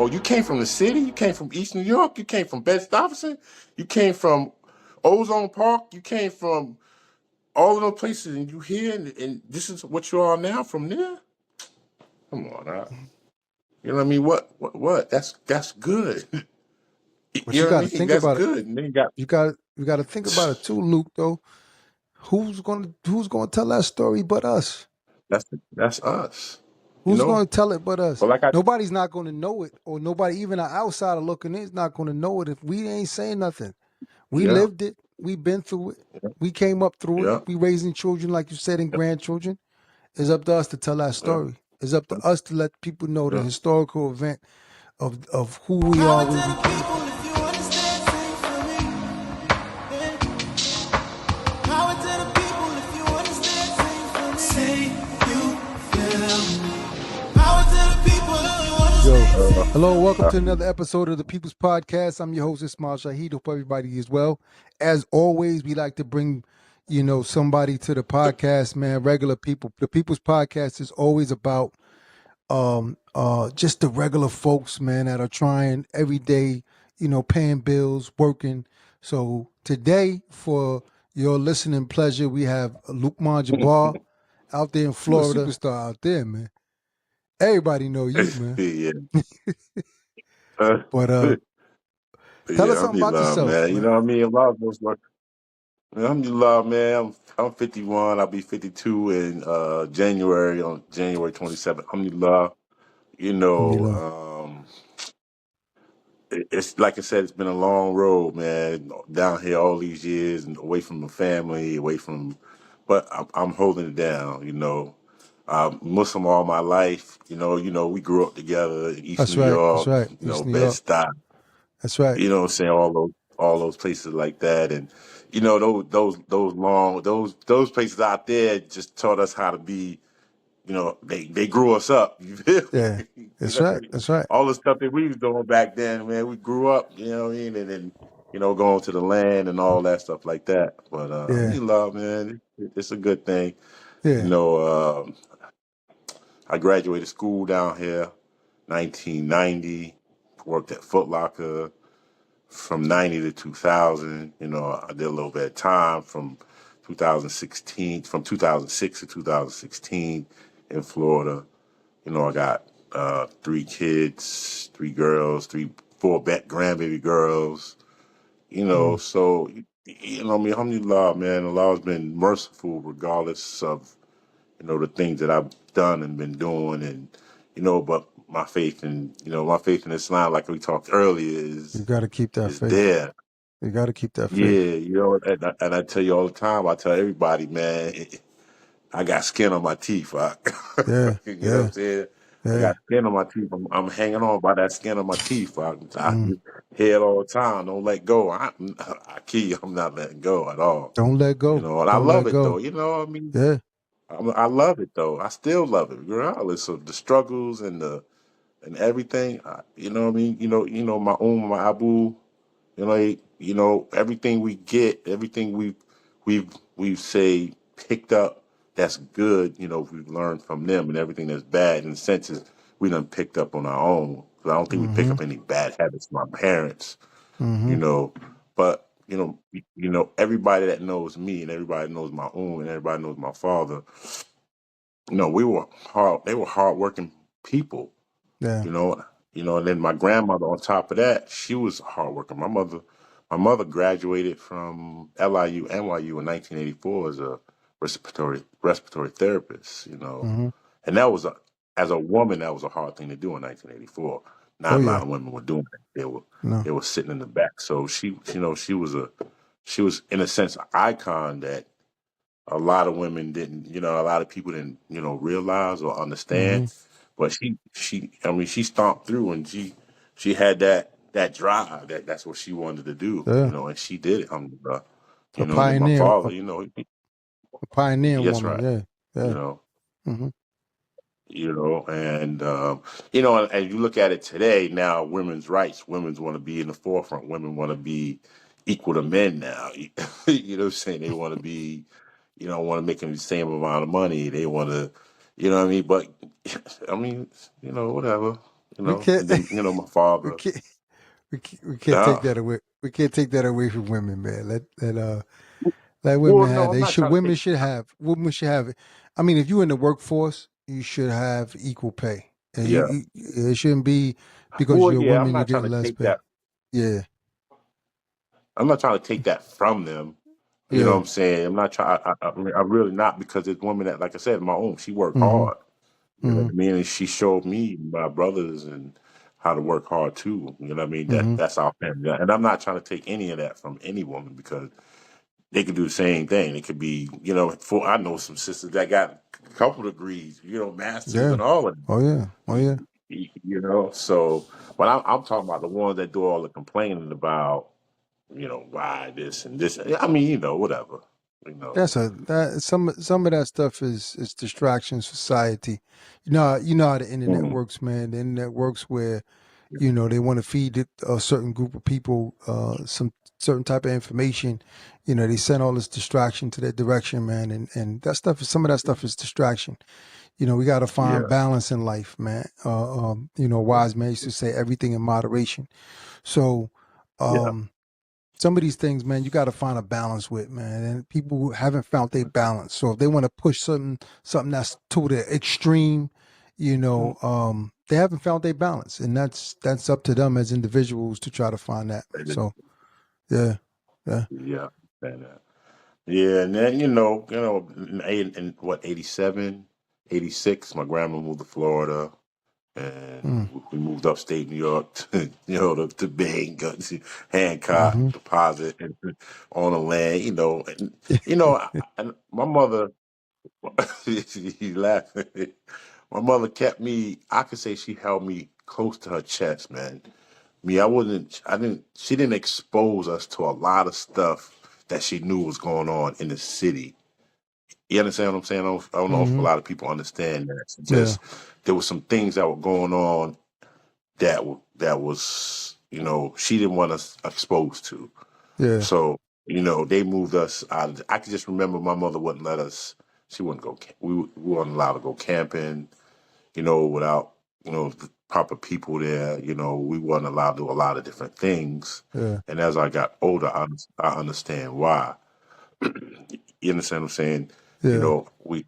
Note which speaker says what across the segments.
Speaker 1: Oh, you came from the city? You came from East New York? You came from Bed-Stuy? You came from Ozone Park? You came from all of those places, and you here, and this is what you are now from there? Come on, you know what I mean? What? That's good.
Speaker 2: But
Speaker 1: You
Speaker 2: you
Speaker 1: know what
Speaker 2: got
Speaker 1: I
Speaker 2: to
Speaker 1: mean?
Speaker 2: think
Speaker 1: That's
Speaker 2: about it.
Speaker 1: good. And then you got
Speaker 2: You got to think about it too, Luke. Though, who's gonna tell that story but us?
Speaker 1: that's us. You
Speaker 2: Who's
Speaker 1: know?
Speaker 2: going to tell it but us?
Speaker 1: But like I
Speaker 2: Nobody's not going to know it, or nobody, even an outsider looking in, is not going to know it if we ain't saying nothing. We
Speaker 1: yeah,
Speaker 2: lived it. We've been through it. We came up through it.
Speaker 1: yeah,
Speaker 2: We raising children, like you said, and
Speaker 1: yeah,
Speaker 2: grandchildren. It's up to us to tell that
Speaker 1: yeah,
Speaker 2: story. It's up to us to let people know the
Speaker 1: yeah.
Speaker 2: historical event of who we are, where we came from. Yo, hello, welcome to another episode of the People's Podcast. I'm your host, Ismail Shahid. Hope everybody is well. As always, we like to bring, somebody to the podcast, man, regular people. The People's Podcast is always about just the regular folks, man, that are trying every day, paying bills, working. So today, for your listening pleasure, we have Luqman Jabbar out there in
Speaker 1: You a
Speaker 2: Florida. Superstar out there, man. Everybody know you, man.
Speaker 1: yeah. Uh,
Speaker 2: But tell us
Speaker 1: yeah,
Speaker 2: something about
Speaker 1: alhamdulillah,
Speaker 2: yourself,
Speaker 1: man. You
Speaker 2: man.
Speaker 1: know what I mean? A lot of those work. Alhamdulillah, man. I'm 51. I'll be 52 in January, on January 27th. Alhamdulillah. You know,
Speaker 2: Alhamdulillah.
Speaker 1: it's like I said, it's been a long road, man. Down here all these years and away from the family, but I'm holding it down. Muslim all my life. We grew up together in East
Speaker 2: That's
Speaker 1: New
Speaker 2: right. That's
Speaker 1: York.
Speaker 2: right. East New York.
Speaker 1: Bed-Stuy.
Speaker 2: That's right.
Speaker 1: You know what I'm saying? All those places like that, and those places out there just taught us how to be. They grew us up. You feel
Speaker 2: Yeah.
Speaker 1: me?
Speaker 2: That's right. That's right.
Speaker 1: All the stuff that we was doing back then, man. We grew up. You know what I mean? And then going to the land and all that stuff like that. But
Speaker 2: Yeah.
Speaker 1: alhamdulillah, man, it's a good thing. You
Speaker 2: Yeah.
Speaker 1: know, I graduated school down here, 1990. Worked at Foot Locker from 90 to 2000. I did a little bit of time from 2006 to 2016 in Florida. I got 3 kids, 3 girls, 4 grandbaby girls.
Speaker 2: Mm.
Speaker 1: So I mean, alhamdulillah, man, Allah's been merciful regardless of the things that I've done and been doing, and but my faith in Islam, like we talked earlier,
Speaker 2: You got to keep that
Speaker 1: is
Speaker 2: faith.
Speaker 1: there.
Speaker 2: You got to keep that faith.
Speaker 1: Yeah, and I tell you all the time, I tell everybody, man, I got skin on my teeth.
Speaker 2: Yeah.
Speaker 1: You know what
Speaker 2: Yeah.
Speaker 1: I'm saying? I
Speaker 2: Yeah.
Speaker 1: got skin on my teeth. I'm hanging on by that skin on my teeth. I
Speaker 2: Mm.
Speaker 1: hear it all the time. Don't let go. I key. I'm not letting go at all.
Speaker 2: Don't let go.
Speaker 1: And I
Speaker 2: Don't
Speaker 1: love
Speaker 2: let
Speaker 1: it
Speaker 2: go.
Speaker 1: though. You know what I mean?
Speaker 2: Yeah.
Speaker 1: I love it though. I still love it, regardless of the struggles and everything. You know what I mean? My my Abu. Everything we get, everything we've say picked up that's good, we've learned from them, and everything that's bad in senses we done picked up on our own. 'Cause I don't think we pick
Speaker 2: Mm-hmm.
Speaker 1: up any bad habits from our parents, you
Speaker 2: Mm-hmm.
Speaker 1: know. But everybody that knows me and everybody knows my own and everybody knows my father, we were hard. They were hardworking people,
Speaker 2: Yeah.
Speaker 1: you know. And then my grandmother, on top of that, she was hard working. My mother graduated from LIU, NYU in 1984 as a respiratory therapist.
Speaker 2: Mm-hmm.
Speaker 1: And as a woman, that was a hard thing to do in 1984.
Speaker 2: Oh
Speaker 1: Not a lot
Speaker 2: yeah.
Speaker 1: of women were doing it. They were
Speaker 2: No.
Speaker 1: they were sitting in the back. So she was in a sense an icon that a lot of women didn't, a lot of people didn't, realize or
Speaker 2: Mm-hmm.
Speaker 1: understand. But she stomped through, and she had that drive. That's what she wanted to do,
Speaker 2: Yeah.
Speaker 1: and she did it.
Speaker 2: A
Speaker 1: And then my
Speaker 2: pioneer.
Speaker 1: father,
Speaker 2: A pioneer
Speaker 1: that's
Speaker 2: woman.
Speaker 1: right.
Speaker 2: Yeah.
Speaker 1: You
Speaker 2: Yeah.
Speaker 1: know,
Speaker 2: Mm-hmm.
Speaker 1: and and you look at it today now, women's rights. Women want to be in the forefront. Women want to be equal to men now. You know what I'm saying? They want to be, want to make them the same amount of money. They want to, you know what I mean? But I mean, whatever.
Speaker 2: We can't.
Speaker 1: And then my
Speaker 2: we
Speaker 1: father.
Speaker 2: can't. We can't take
Speaker 1: Uh,
Speaker 2: that away. We can't take that away from women, man. Let
Speaker 1: well,
Speaker 2: women
Speaker 1: no,
Speaker 2: have.
Speaker 1: I'm
Speaker 2: They
Speaker 1: not
Speaker 2: should.
Speaker 1: trying to
Speaker 2: Women
Speaker 1: take.
Speaker 2: should have. Women should have. I mean, if you're in the workforce, you should have equal pay, and
Speaker 1: Yeah.
Speaker 2: it shouldn't be because
Speaker 1: Well,
Speaker 2: you're a
Speaker 1: yeah, I'm
Speaker 2: woman you're
Speaker 1: not trying
Speaker 2: getting
Speaker 1: to
Speaker 2: less
Speaker 1: take
Speaker 2: pay.
Speaker 1: that.
Speaker 2: Yeah,
Speaker 1: I'm not trying to take that from them. You know what
Speaker 2: yeah.
Speaker 1: I'm saying? I'm not trying. I'm really not, because it's women that, like I said, my own. She worked
Speaker 2: Mm-hmm.
Speaker 1: hard. You know
Speaker 2: Mm-hmm.
Speaker 1: what I mean? And she showed me, my brothers, and how to work hard too. You know what I mean?
Speaker 2: Mm-hmm.
Speaker 1: That's our family. And I'm not trying to take any of that from any woman, because they could do the same thing. It could be, for I know some sisters that got a couple degrees, masters
Speaker 2: Yeah.
Speaker 1: and all of them.
Speaker 2: Oh yeah. Oh yeah.
Speaker 1: So, but I'm talking about the ones that do all the complaining about, why this and this. I mean, whatever. You know.
Speaker 2: That some of that stuff is distraction society. You know how the internet
Speaker 1: Mhm.
Speaker 2: works, man. The internet works where they want to feed it a certain group of people some certain type of information. They send all this distraction to that direction, man, and that stuff is some of that stuff is distraction. We got to
Speaker 1: Yeah.
Speaker 2: find balance in life, man. Wise man used to say everything in moderation. So,
Speaker 1: Yeah.
Speaker 2: some of these things, man, you got to find a balance with, man. And people who haven't found their balance. So if they want to push something that's to the extreme,
Speaker 1: Mhm.
Speaker 2: they haven't found their balance, and that's up to them as individuals to try to find that. So yeah, yeah.
Speaker 1: Yeah. And, yeah, and then in what, 87, 86, my grandma moved to Florida, and
Speaker 2: Mm,
Speaker 1: we moved upstate New York to, to Bing,
Speaker 2: mm-hmm.
Speaker 1: Hancock, deposit and on the land, and my mother, he laughing. My mother kept me. I could say she held me close to her chest, man. Me, I wasn't. I didn't. She didn't expose us to a lot of stuff that she knew was going on in the city. You understand what I'm saying? I don't know if a
Speaker 2: Mm-hmm.
Speaker 1: lot of people understand that. It's
Speaker 2: Yeah,
Speaker 1: just there was some things that were going on that was, she didn't want us exposed to.
Speaker 2: yeah,
Speaker 1: So, they moved us out. I could just remember my mother wouldn't let us. She wouldn't go. We weren't allowed to go camping. Without the proper people there. We weren't allowed to do a lot of different things.
Speaker 2: yeah,
Speaker 1: And as I got older, I understand why. You understand what I'm saying?
Speaker 2: yeah,
Speaker 1: We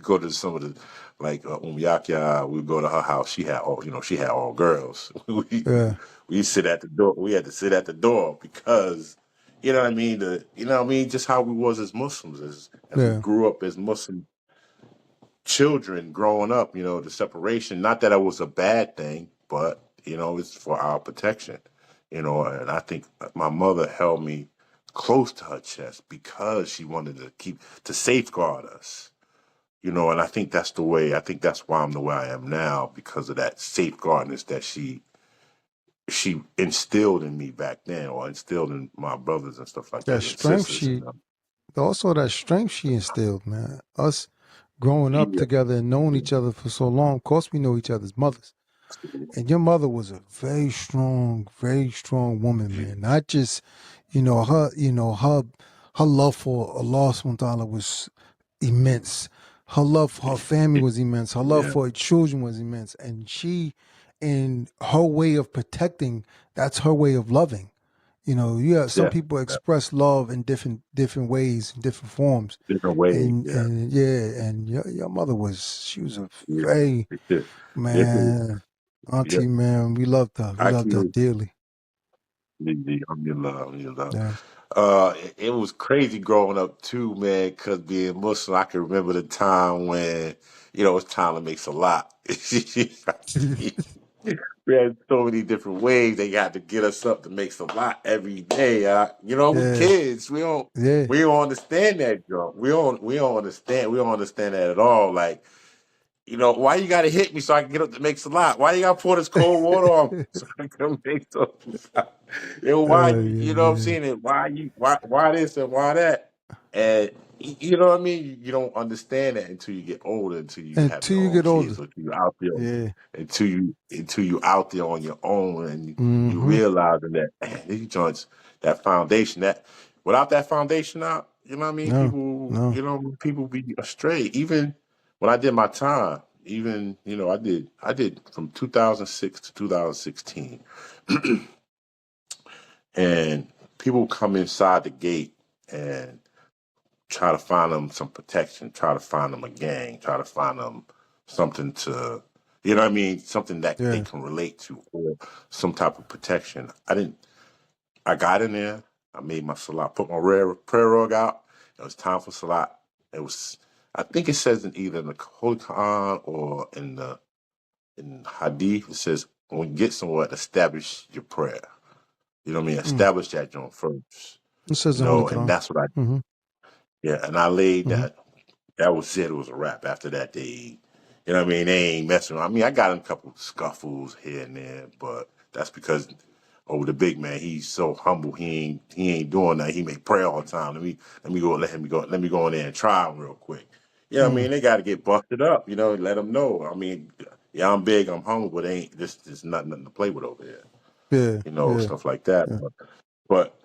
Speaker 1: go to some of the, like, Umyakya. We go to her house. She had all girls.
Speaker 2: yeah,
Speaker 1: We sit at the door. We had to sit at the door because, just how we was as Muslims, as we
Speaker 2: yeah.
Speaker 1: grew up as Muslim children growing up. The separation. Not that it was a bad thing, but it's for our protection. And I think my mother held me close to her chest because she wanted to safeguard us. And I think that's the way. I think that's why I'm the way I am now, because of that safeguardness that she instilled in me back then, or instilled in my brothers and stuff like
Speaker 2: That
Speaker 1: that, and
Speaker 2: strength
Speaker 1: sisters.
Speaker 2: she also that strength she instilled, man. Us growing up
Speaker 1: Yeah,
Speaker 2: together and knowing each other for so long. Of course, we know each other's mothers. And your mother was a very strong woman, man. Not just, her love for Allah subhanahu wa ta'ala was immense. Her love for her family was immense. Her love
Speaker 1: yeah,
Speaker 2: for her children was immense. And she, in her way of protecting, that's her way of loving. You have some
Speaker 1: yeah,
Speaker 2: people
Speaker 1: yeah.
Speaker 2: express love in different ways, in different forms.
Speaker 1: Different ways. Yeah,
Speaker 2: And yeah, and your mother she was a
Speaker 1: yeah.
Speaker 2: very,
Speaker 1: It was,
Speaker 2: man,
Speaker 1: yeah.
Speaker 2: auntie, man, we loved her. We
Speaker 1: I
Speaker 2: loved her
Speaker 1: can.
Speaker 2: dearly.
Speaker 1: Alhamdulillah.
Speaker 2: Yeah.
Speaker 1: It was crazy growing up too, man. Cause being Muslim, I can remember the time when it's time to make salat. We had so many different ways they got to get us up to make salat every day. We
Speaker 2: Yeah.
Speaker 1: kids.
Speaker 2: Yeah.
Speaker 1: We don't understand that, Joe. We don't understand. We don't understand that at all. Like, why you gotta hit me so I can get up to make salat? Why you gotta pour this cold water on me so I can make some? Why,
Speaker 2: Yeah,
Speaker 1: what I'm
Speaker 2: man.
Speaker 1: saying? And why this and why that? And you know what I mean? You don't understand that until you get older, until you have
Speaker 2: Until
Speaker 1: your
Speaker 2: you
Speaker 1: own
Speaker 2: get older.
Speaker 1: kids, or until you out there,
Speaker 2: Yeah.
Speaker 1: until you out there on your own, and you
Speaker 2: Mm-hmm.
Speaker 1: realizing that, man, these joints, that foundation, that without that foundation out, you know what I mean?
Speaker 2: No. No.
Speaker 1: People be astray. Even when I did my time, even I did from 2006 to 2016, and people come inside the gate and try to find them some protection, try to find them a gang, try to find them something to, you know what I mean, something that they
Speaker 2: Yeah.
Speaker 1: can relate to or some type of protection. I got in there, I made my salat, put my prayer rug out. It was time for salat. It was, I think it says in either in the Holy Quran or in Hadith, it says when you get somewhere, establish your prayer. You know what I mean?
Speaker 2: Mm.
Speaker 1: Establish that joint first.
Speaker 2: It says in Holy
Speaker 1: And
Speaker 2: Quran.
Speaker 1: that's what I,
Speaker 2: Mm-hmm.
Speaker 1: yeah, and I laid
Speaker 2: Mm-hmm.
Speaker 1: that. That was it. It was a wrap. After that, you know what I mean? They ain't messing around. I mean, I got in a couple scuffles here and there, but that's because the big man, he's so humble. He ain't doing that. He make prayer all the time. Let me go in there and try him real quick. You know what I mean?
Speaker 2: Mm.
Speaker 1: They got to get busted up. Let them know. I mean, yeah, I'm big, I'm humble, but ain't this is nothing to play with over here.
Speaker 2: Yeah. Yeah.
Speaker 1: Stuff like that.
Speaker 2: Yeah.
Speaker 1: But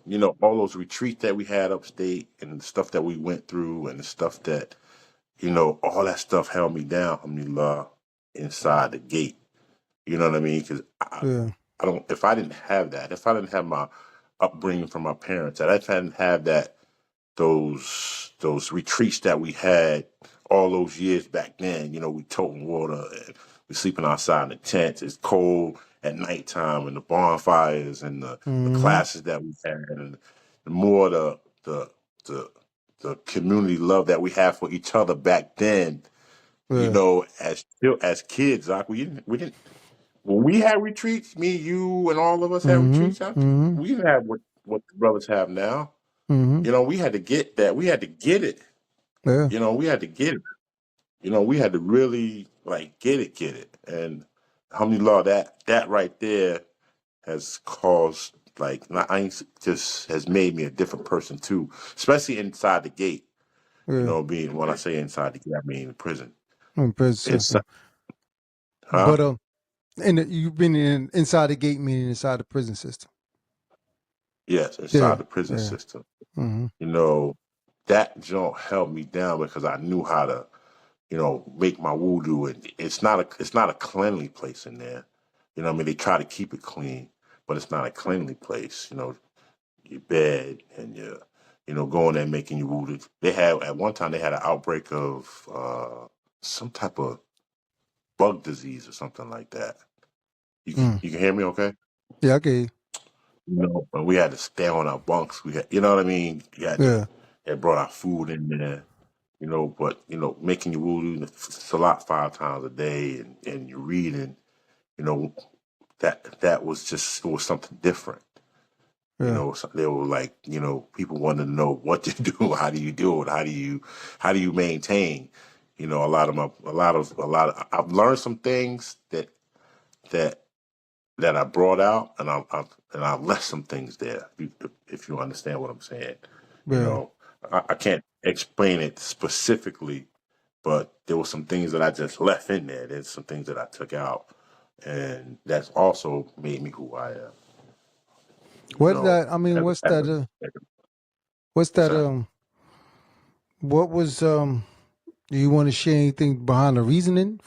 Speaker 1: all those retreats that we had upstate and the stuff that we went through and the stuff that all that stuff held me down, alhamdulillah, inside the gate. You know what I mean? Because
Speaker 2: Yeah.
Speaker 1: I don't. If I didn't have that, if I didn't have my upbringing from my parents, if I didn't have those retreats that we had all those years back then. We toting water and we sleeping outside in the tents. It's cold at nighttime and the bonfires and the
Speaker 2: Mm-hmm.
Speaker 1: classes that we had and the more the the the community love that we had for each other back then.
Speaker 2: Yeah.
Speaker 1: As kids, like we didn't when we had retreats, me, you, and all of us had
Speaker 2: Mm-hmm.
Speaker 1: retreats.
Speaker 2: Mm-hmm.
Speaker 1: We didn't have what the brothers have now.
Speaker 2: Mm-hmm.
Speaker 1: We had to get that. We had to get it.
Speaker 2: Yeah.
Speaker 1: We had to get it. We had to really like get it. And alhamdulillah, that right there has caused like I ain't just has made me a different person too, especially inside the gate.
Speaker 2: Yeah.
Speaker 1: Being when I say inside the gate, I mean in prison.
Speaker 2: Prison
Speaker 1: Inside,
Speaker 2: system.
Speaker 1: huh?
Speaker 2: But and you've been inside the gate, meaning inside the prison system.
Speaker 1: Yes,
Speaker 2: Yeah.
Speaker 1: inside the prison
Speaker 2: Yeah.
Speaker 1: system.
Speaker 2: Mm-hmm.
Speaker 1: You know, that joint held me down because I knew how to, make my wudu. And it's not a cleanly place in there. I mean, they try to keep it clean, but it's not a cleanly place. Your bed and going there and making your wudu. At one time they had an outbreak of some type of bug disease or something like that.
Speaker 2: Mm.
Speaker 1: You can hear me, okay?
Speaker 2: Yeah. Okay.
Speaker 1: And we had to stay on our bunks. We had, you know what I mean? You had to.
Speaker 2: Yeah.
Speaker 1: They brought our food in there. But making your wudu, salat 5 times a day, and you're reading, you know, that was just it was something different.
Speaker 2: Yeah.
Speaker 1: So they were like, people wanted to know what to do, how do you do it, how do you maintain, I've learned some things that that I brought out, and I've left some things there. If you understand what I'm saying, you
Speaker 2: Yeah.
Speaker 1: know, I can't explain it specifically, but there were some things that I just left in there. There's some things that I took out, and that's also made me who I am. You
Speaker 2: What
Speaker 1: know,
Speaker 2: that? I mean,
Speaker 1: as,
Speaker 2: what's
Speaker 1: as,
Speaker 2: that? What's
Speaker 1: what's
Speaker 2: that?
Speaker 1: that?
Speaker 2: What was Do you want to share anything behind the reasoning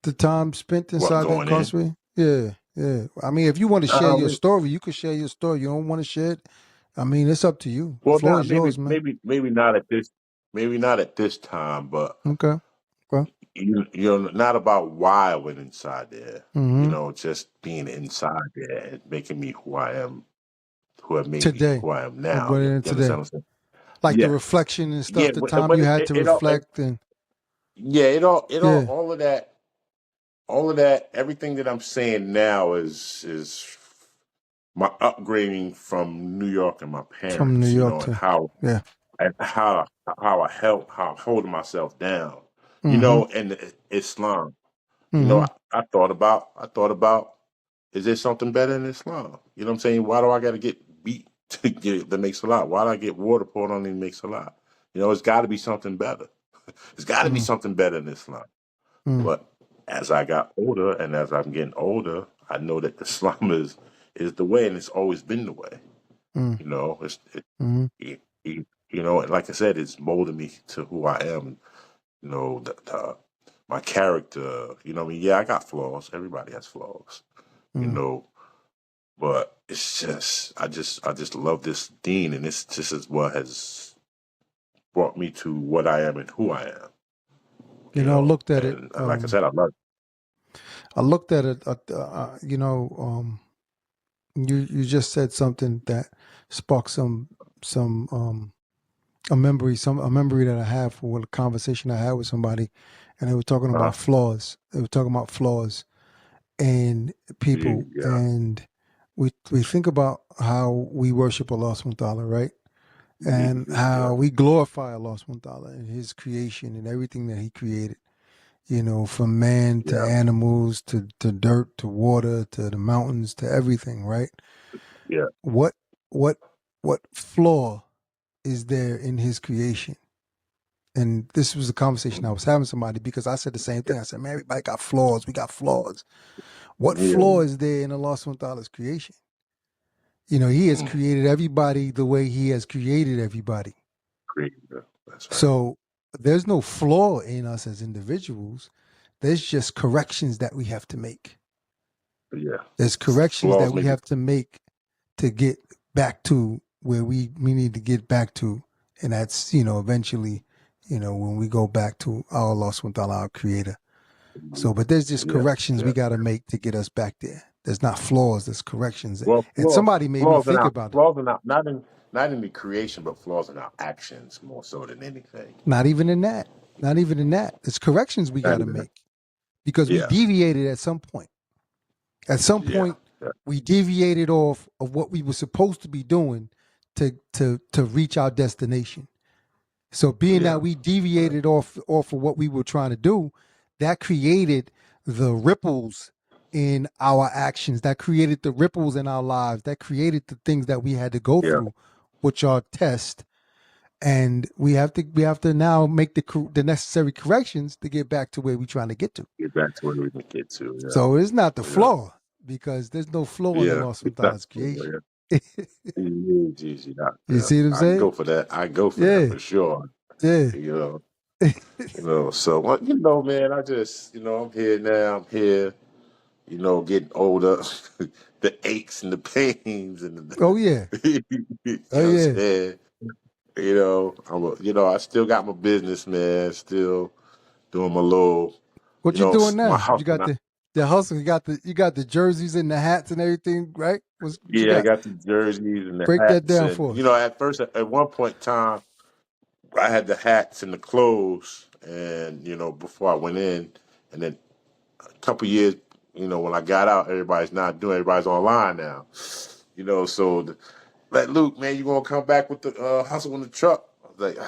Speaker 2: the time spent
Speaker 1: What
Speaker 2: inside the
Speaker 1: going in?
Speaker 2: incarceration? Yeah, yeah. I mean, if you want to share your
Speaker 1: Um,
Speaker 2: story, you can share your story. You don't want to share it, I mean, it's up to you.
Speaker 1: well,
Speaker 2: Floor
Speaker 1: not
Speaker 2: is yours,
Speaker 1: maybe,
Speaker 2: man.
Speaker 1: maybe, maybe not at this, maybe not at this time, but
Speaker 2: Okay. Okay.
Speaker 1: not about why I went inside there.
Speaker 2: Mm-hmm.
Speaker 1: Just being inside there and making me who I am, who have made me
Speaker 2: Today.
Speaker 1: who I am
Speaker 2: What
Speaker 1: now.
Speaker 2: went
Speaker 1: You
Speaker 2: in
Speaker 1: understand
Speaker 2: today?
Speaker 1: what I'm saying?
Speaker 2: Like the
Speaker 1: Yeah,
Speaker 2: reflection and
Speaker 1: yeah,
Speaker 2: stuff, the time
Speaker 1: but
Speaker 2: you had to reflect and
Speaker 1: yeah,
Speaker 2: yeah.
Speaker 1: all of that, everything that I'm saying now is my upgrading from New York and my
Speaker 2: From New
Speaker 1: parents,
Speaker 2: York
Speaker 1: and
Speaker 2: to yeah.
Speaker 1: how I help how I'm holding myself down,
Speaker 2: Mm-hmm.
Speaker 1: and Islam.
Speaker 2: Mm-hmm.
Speaker 1: I thought about is there something better in Islam? You know what I'm saying? Why do I got to get beat to make salat? Why do I get water poured on me to make salat? It's got to be something better. It's got to be
Speaker 2: Mm-hmm.
Speaker 1: something better in Islam. But as I got older and as I'm getting older, I know that Islam is the way, and it's always been the way.
Speaker 2: Mm-hmm.
Speaker 1: It's
Speaker 2: Mm-hmm.
Speaker 1: it, and like I said, it's molded me to who I am. you know, my character. You know, what I mean, yeah, I got flaws. Everybody has flaws. You
Speaker 2: Mm.
Speaker 1: know, but it's just I just love this Dean, and this is what has brought me to what I am and who I am.
Speaker 2: You
Speaker 1: You
Speaker 2: know, I
Speaker 1: know,
Speaker 2: looked at it.
Speaker 1: and like I said, I love
Speaker 2: I looked at it. You just said something that sparked some a memory that I have for a conversation I had with somebody, and they were talking
Speaker 1: it.
Speaker 2: about flaws. They were talking about flaws in
Speaker 1: Yeah,
Speaker 2: people,
Speaker 1: yeah,
Speaker 2: and we think about how we worship Allah subhanahu wa ta'ala, right? And
Speaker 1: yeah,
Speaker 2: how we glorify Allah subhanahu wa ta'ala and His creation and everything that He created. You know, from man to
Speaker 1: yeah,
Speaker 2: animals to dirt to water to the mountains to everything, right?
Speaker 1: yeah.
Speaker 2: What what what flaw is there in His creation? And this was a conversation I was having with somebody because I said the same thing. I said, man, everybody got flaws. We got flaws. What
Speaker 1: Yeah,
Speaker 2: flaw is there in Allah subhanahu wa ta'ala's creation? You know, He has
Speaker 1: mm,
Speaker 2: created everybody the way He has created everybody.
Speaker 1: great. Yeah, that's right.
Speaker 2: So there's no flaw in us as individuals. There's just corrections that we have to make.
Speaker 1: But yeah,
Speaker 2: There's corrections
Speaker 1: flaws
Speaker 2: that we
Speaker 1: make it.
Speaker 2: have to make to get back to where we need to get back to. And that's, eventually, when we go back to our Allah subhanahu wa ta'ala, our creator. So, but there's just
Speaker 1: Yeah,
Speaker 2: corrections we
Speaker 1: yeah.
Speaker 2: got to make to get us back there. There's not flaws, there's corrections.
Speaker 1: Well,
Speaker 2: And somebody made me think about it.
Speaker 1: flaws are not in the creation, but flaws in our actions more so than anything.
Speaker 2: Not even in that. Not even in that. It's corrections we
Speaker 1: Not
Speaker 2: got to
Speaker 1: even that.
Speaker 2: make because we
Speaker 1: Yeah,
Speaker 2: deviated at some point. At some
Speaker 1: yeah,
Speaker 2: point,
Speaker 1: yeah,
Speaker 2: we deviated off of what we were supposed to be doing to reach our destination. So being
Speaker 1: yeah,
Speaker 2: that we deviated off of what we were trying to do, that created the ripples in our actions, that created the ripples in our lives, that created the things that we had to go
Speaker 1: yeah.
Speaker 2: through, which are tests. And we have to now make the necessary corrections to get back to where we're trying to get to.
Speaker 1: Get back to where we can get to.
Speaker 2: So it's not the
Speaker 1: Yeah,
Speaker 2: flaw because there's no flaw in the
Speaker 1: yeah,
Speaker 2: lost
Speaker 1: yeah.
Speaker 2: from God's creation.
Speaker 1: Yeah. Yeah, yeah,
Speaker 2: You
Speaker 1: yeah.
Speaker 2: see what I'm
Speaker 1: I
Speaker 2: saying?
Speaker 1: go for that. I go for that
Speaker 2: Yeah,
Speaker 1: for sure.
Speaker 2: yeah.
Speaker 1: You know, So well, man. I just, I'm here now. I'm here. Getting older. The aches and the pains and
Speaker 2: Oh yeah,
Speaker 1: you
Speaker 2: oh
Speaker 1: know what I'm
Speaker 2: yeah.
Speaker 1: saying. I still got my business, man. Still doing my little,
Speaker 2: What you doing
Speaker 1: my
Speaker 2: now?
Speaker 1: house.
Speaker 2: You got the hustle. You got the jerseys and the hats and everything, right? What you
Speaker 1: Yeah, I
Speaker 2: got?
Speaker 1: got the jerseys and the
Speaker 2: Break that
Speaker 1: hats,
Speaker 2: down
Speaker 1: and
Speaker 2: for us.
Speaker 1: at first, at one point in time, I had the hats and the clothes, and before I went in, and then a couple years, when I got out, everybody's online now, So, like Luke, man, you gonna come back with the hustle in the truck? I was like,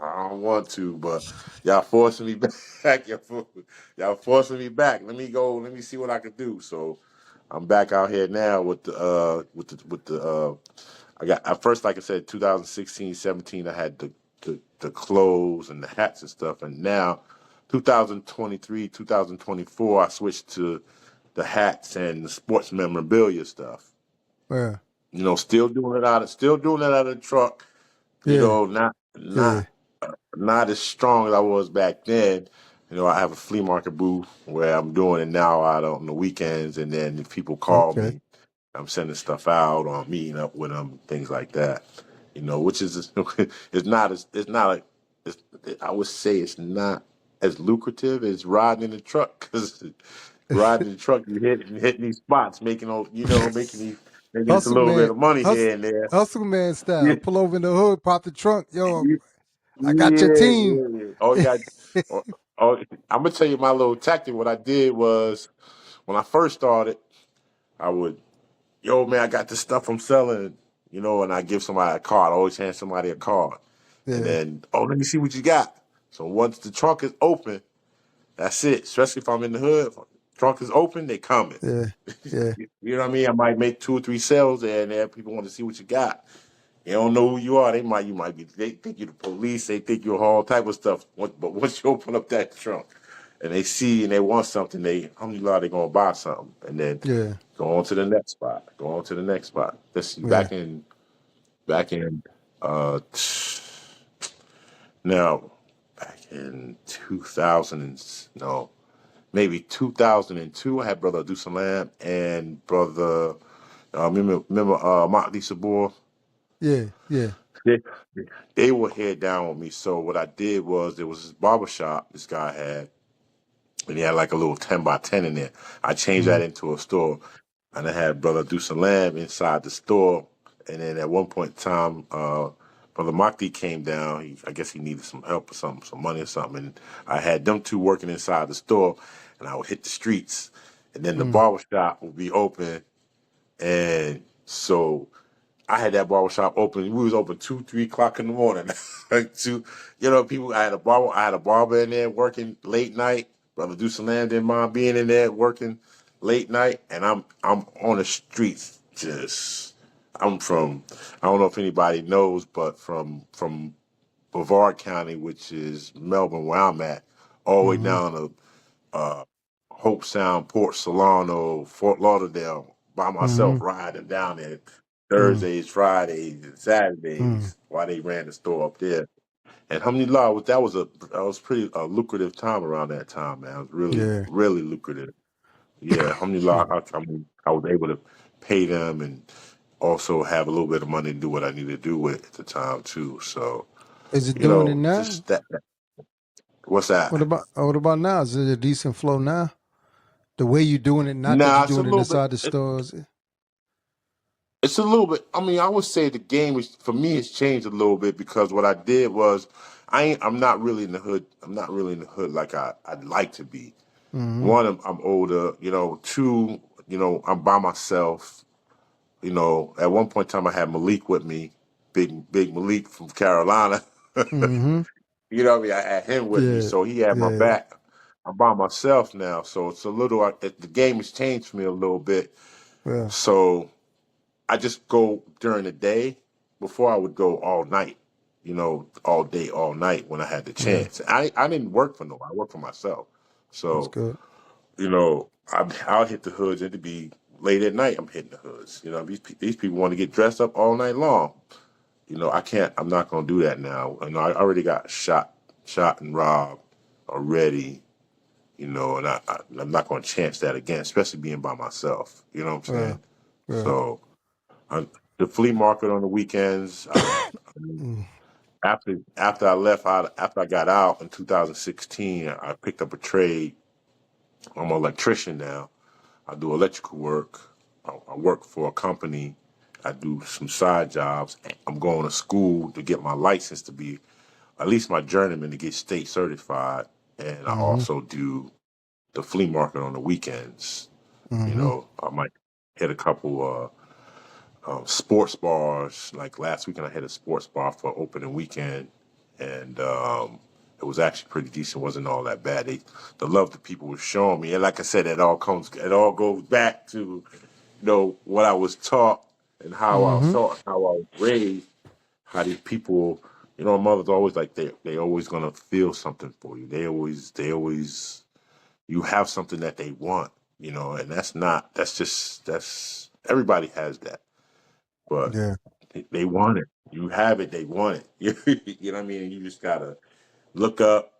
Speaker 1: I don't want to, but y'all forcing me back. Y'all forcing me back. Let me go. Let me see what I can do. So, I'm back out here now with the. I got at first, like I said, 2016, 17. I had the clothes and the hats and stuff, and now 2023, 2024, I switched to the hats and the sports memorabilia stuff.
Speaker 2: Yeah,
Speaker 1: Still doing it out of the truck.
Speaker 2: yeah,
Speaker 1: Not
Speaker 2: yeah.
Speaker 1: not as strong as I was back then. I have a flea market booth where I'm doing it now out on the weekends, and then if people call
Speaker 2: Okay.
Speaker 1: me, I'm sending stuff out or I'm meeting up with them, things like that. Which is it's not like it's, I would say it's not as lucrative as riding in the truck because riding in the truck you hitting these spots, making just a
Speaker 2: Hustle
Speaker 1: little bit
Speaker 2: man,
Speaker 1: of money
Speaker 2: hustle,
Speaker 1: here and there.
Speaker 2: hustle man style.
Speaker 1: Yeah,
Speaker 2: Pull over in the hood, pop the trunk. Yo,
Speaker 1: yeah,
Speaker 2: I got your team.
Speaker 1: yeah. Oh, you got. Oh, oh, I'm gonna tell you my little tactic. What I did was when I first started, I would, yo, man, I got this stuff I'm selling, and I give somebody a card. I always hand somebody a card, and
Speaker 2: Yeah,
Speaker 1: then, oh, let me see what you got. So once the trunk is open, that's it. Especially if I'm in the hood, if the trunk is open, they coming.
Speaker 2: yeah, yeah,
Speaker 1: You know what I mean? I might make 2 or 3 sales there and there. People want to see what you got. They don't know who you are. You might be. They think you're the police. They think you're all type of stuff. But once you open up that trunk and they see and they want something, alhamdulillah, they're gonna buy something, and then
Speaker 2: yeah,
Speaker 1: go on to the next spot. Go on to the next spot. This
Speaker 2: yeah.
Speaker 1: back in. Uh, now back in 2000 no, maybe 2002. I had brother Dusalam and brother. Remember Motley Sabor?
Speaker 2: Yeah, yeah.
Speaker 1: They, they were head down with me. So what I did was there was this barber shop this guy had, and he had like a little 10 by 10 in there. I changed
Speaker 2: Mm-hmm.
Speaker 1: that into a store, and I had brother Dusalam inside the store. And then at one point in time, brother Makti came down. I guess he needed some help or something, some money or something. And I had them two working inside the store, and I would hit the streets, and then the
Speaker 2: Mm.
Speaker 1: barber shop would be open. And so I had that barber shop open. We was open 2, 3 o'clock in the morning. Like people. I had a barber in there working late night. Brother Dusalam didn't mind being in there working late night, and I'm on the streets. I'm from. I don't know if anybody knows, but from Brevard County, which is Melbourne, where I'm at, all the way
Speaker 2: Mm-hmm.
Speaker 1: down to Hope Sound, Port Solano, Fort Lauderdale by
Speaker 2: Mm-hmm.
Speaker 1: myself, riding down there
Speaker 2: Mm.
Speaker 1: Thursdays, Fridays, and
Speaker 2: Mm.
Speaker 1: Saturdays while they ran the store up there. And alhamdulillah, that was pretty lucrative time around that time, man. It was really,
Speaker 2: Yeah.
Speaker 1: really lucrative. Yeah, alhamdulillah, I was able to pay them and also have a little bit of money to do what I needed to do with at the time too. So,
Speaker 2: Is it doing it now?
Speaker 1: just that. What's that?
Speaker 2: What about now? Is it a decent flow now? The way you're doing it, not that
Speaker 1: Nah,
Speaker 2: you're
Speaker 1: it's a
Speaker 2: doing it
Speaker 1: little bit.
Speaker 2: inside the stores.
Speaker 1: It's a little bit. I mean, I would say the game is for me. It's changed a little bit because what I did was, I'm not really in the hood. I'm not really in the hood like I'd like to be.
Speaker 2: Mm-hmm.
Speaker 1: One, I'm older. Two, I'm by myself. At one point in time, I had Malik with me, big Malik from Carolina.
Speaker 2: Mm-hmm.
Speaker 1: What I mean? I had him with me,
Speaker 2: Yeah.
Speaker 1: so he had my
Speaker 2: Yeah.
Speaker 1: back. I'm by myself now, so it's a little. The game has changed for me a little bit.
Speaker 2: Yeah.
Speaker 1: So I just go during the day. Before I would go all night, all day, all night when I had the
Speaker 2: Yeah.
Speaker 1: chance. I didn't work for no, I worked for myself.
Speaker 2: That's
Speaker 1: So,
Speaker 2: good.
Speaker 1: I'll hit the hoods and to be late at night, I'm hitting the hoods. These people want to get dressed up all night long. I can't, I'm not going to do that now. I already got shot and robbed already, and I'm not going to chance that again, especially being by myself. You know what I'm
Speaker 2: Yeah.
Speaker 1: saying?
Speaker 2: Yeah.
Speaker 1: So, the flea market on the weekends.
Speaker 2: Mm.
Speaker 1: After I got out in 2016, I picked up a trade. I'm an electrician now. I do electrical work. I work for a company. I do some side jobs. I'm going to school to get my license to be at least my journeyman to get state certified. And I
Speaker 2: Mm-hmm.
Speaker 1: also do the flea market on the weekends.
Speaker 2: Mm-hmm.
Speaker 1: I might hit a couple sports bars. Like last weekend, I had a sports bar for opening weekend, and it was actually pretty decent. Wasn't all that bad. The love that people were showing me, and like I said, it all goes back to what I was taught and how I was
Speaker 2: Mm-hmm.
Speaker 1: taught, how I was raised. How these people, my mother's always like they always gonna feel something for you. They always you have something that they want, and that's everybody has that, but
Speaker 2: Yeah.
Speaker 1: they want it. You have it, they want it. You know what I mean? You just gotta look up,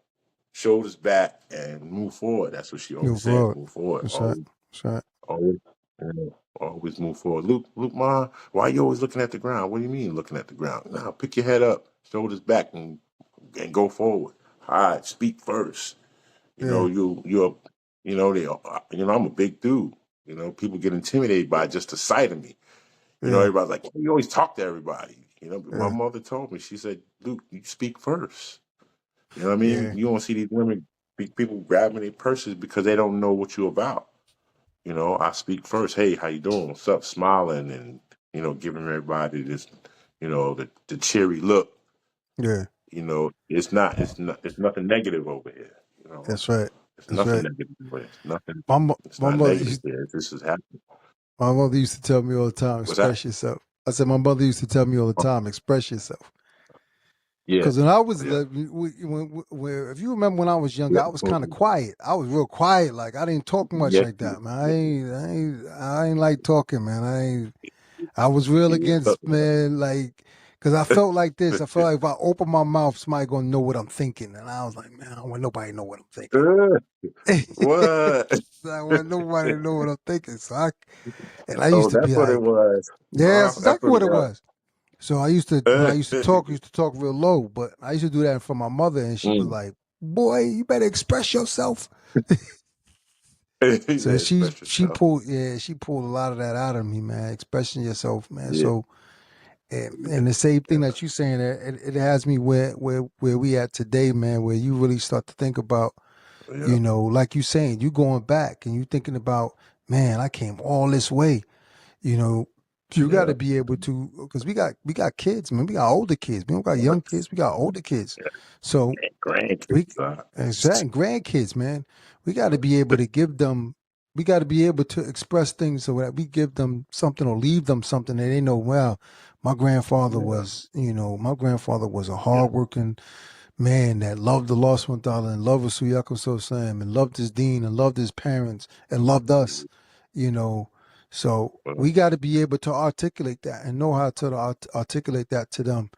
Speaker 1: shoulders back, and move forward. That's what she always
Speaker 2: Move
Speaker 1: said.
Speaker 2: forward.
Speaker 1: Move forward.
Speaker 2: That's right.
Speaker 1: Always,
Speaker 2: That's right.
Speaker 1: always, always move forward. Luke, Ma, why are you always looking at the ground? What do you mean looking at the ground? Now, pick your head up, shoulders back, and go forward. All right, speak first.
Speaker 2: Yeah.
Speaker 1: You're, I'm a big dude. People get intimidated by just the sight of me.
Speaker 2: Yeah.
Speaker 1: Everybody's like, you always talk to everybody. But my
Speaker 2: Yeah.
Speaker 1: mother told me, she said, Luke, you speak first. You know what I mean?
Speaker 2: Yeah.
Speaker 1: You don't see these women, people grabbing their purses because they don't know what you're about. I speak first. Hey, how you doing? What's up? Smiling and, giving everybody this, the cheery look.
Speaker 2: Yeah.
Speaker 1: It's nothing negative over here.
Speaker 2: That's right.
Speaker 1: It's
Speaker 2: That's
Speaker 1: nothing
Speaker 2: right.
Speaker 1: negative over here. Nothing. It's
Speaker 2: My
Speaker 1: not
Speaker 2: mother
Speaker 1: negative
Speaker 2: used
Speaker 1: here. This is happening.
Speaker 2: my mother used to tell me all the time,
Speaker 1: What's that?
Speaker 2: express yourself. I said my mother used to tell me all the time, express yourself.
Speaker 1: Yeah.
Speaker 2: Because when I was,
Speaker 1: Yeah.
Speaker 2: if you remember when I was younger,
Speaker 1: Yeah.
Speaker 2: I was kind of quiet. I was real quiet. Like I didn't talk much
Speaker 1: Yes.
Speaker 2: like that, man. I ain't like talking, man. I was real
Speaker 1: Yeah.
Speaker 2: against, man. Like, Because I felt like this. I felt like if I open my mouth, somebody gonna know what I'm thinking. And I was like, man, I don't want nobody to know what I'm thinking.
Speaker 1: What?
Speaker 2: I want nobody to know what I'm thinking. And I
Speaker 1: Oh,
Speaker 2: used to
Speaker 1: that's
Speaker 2: be
Speaker 1: what it
Speaker 2: like,
Speaker 1: was.
Speaker 2: yeah, that's
Speaker 1: That's
Speaker 2: exactly
Speaker 1: what it
Speaker 2: what it
Speaker 1: was.
Speaker 2: was. So I used to, when I used to talk real low, but I used to do that for my mother, and she was
Speaker 1: Mm.
Speaker 2: like, boy, you better express yourself.
Speaker 1: Yeah,
Speaker 2: So
Speaker 1: express yourself.
Speaker 2: she pulled a lot of that out of me, man, expressing yourself, man.
Speaker 1: Yeah,
Speaker 2: So,
Speaker 1: yeah,
Speaker 2: and the same thing
Speaker 1: yeah,
Speaker 2: that you saying, it has me where we at today, man, where you really start to think about,
Speaker 1: yeah,
Speaker 2: like you saying, you going back and you thinking about, man, I came all this way, you know, you got
Speaker 1: yeah.
Speaker 2: to be able to, because we got kids, man, we got older kids, we don't got young kids, we got older kids, so we
Speaker 1: Grandkids.
Speaker 2: exactly grandkids, man. We got to be able to give them. We got to be able to express things so that we give them something or leave them something that they know. Well, my grandfather
Speaker 1: Yeah,
Speaker 2: was, my grandfather was a
Speaker 1: yeah,
Speaker 2: hardworking man that loved the lost $1 and loved Suyako Sam and loved his dean and loved his parents and loved us, you know. So we got to be able to articulate that and know how to articulate that to them,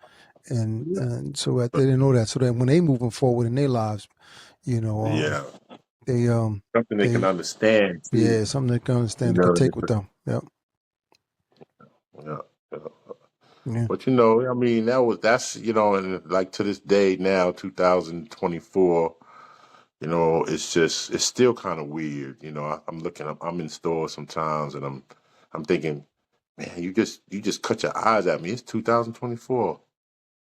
Speaker 1: yeah,
Speaker 2: and so that they know that, so that when they moving forward in their lives, you know,
Speaker 1: yeah.
Speaker 2: they
Speaker 1: Something they can
Speaker 2: they
Speaker 1: understand too.
Speaker 2: yeah, something they can
Speaker 1: You
Speaker 2: understand, they can
Speaker 1: know,
Speaker 2: take with them. Yep.
Speaker 1: yeah, yeah.
Speaker 2: Yeah.
Speaker 1: But I mean, that's and like to this day now, 2024. It's still kind of weird. I'm looking up, I'm in stores sometimes, and I'm thinking, man, you just cut your eyes at me. It's 2024.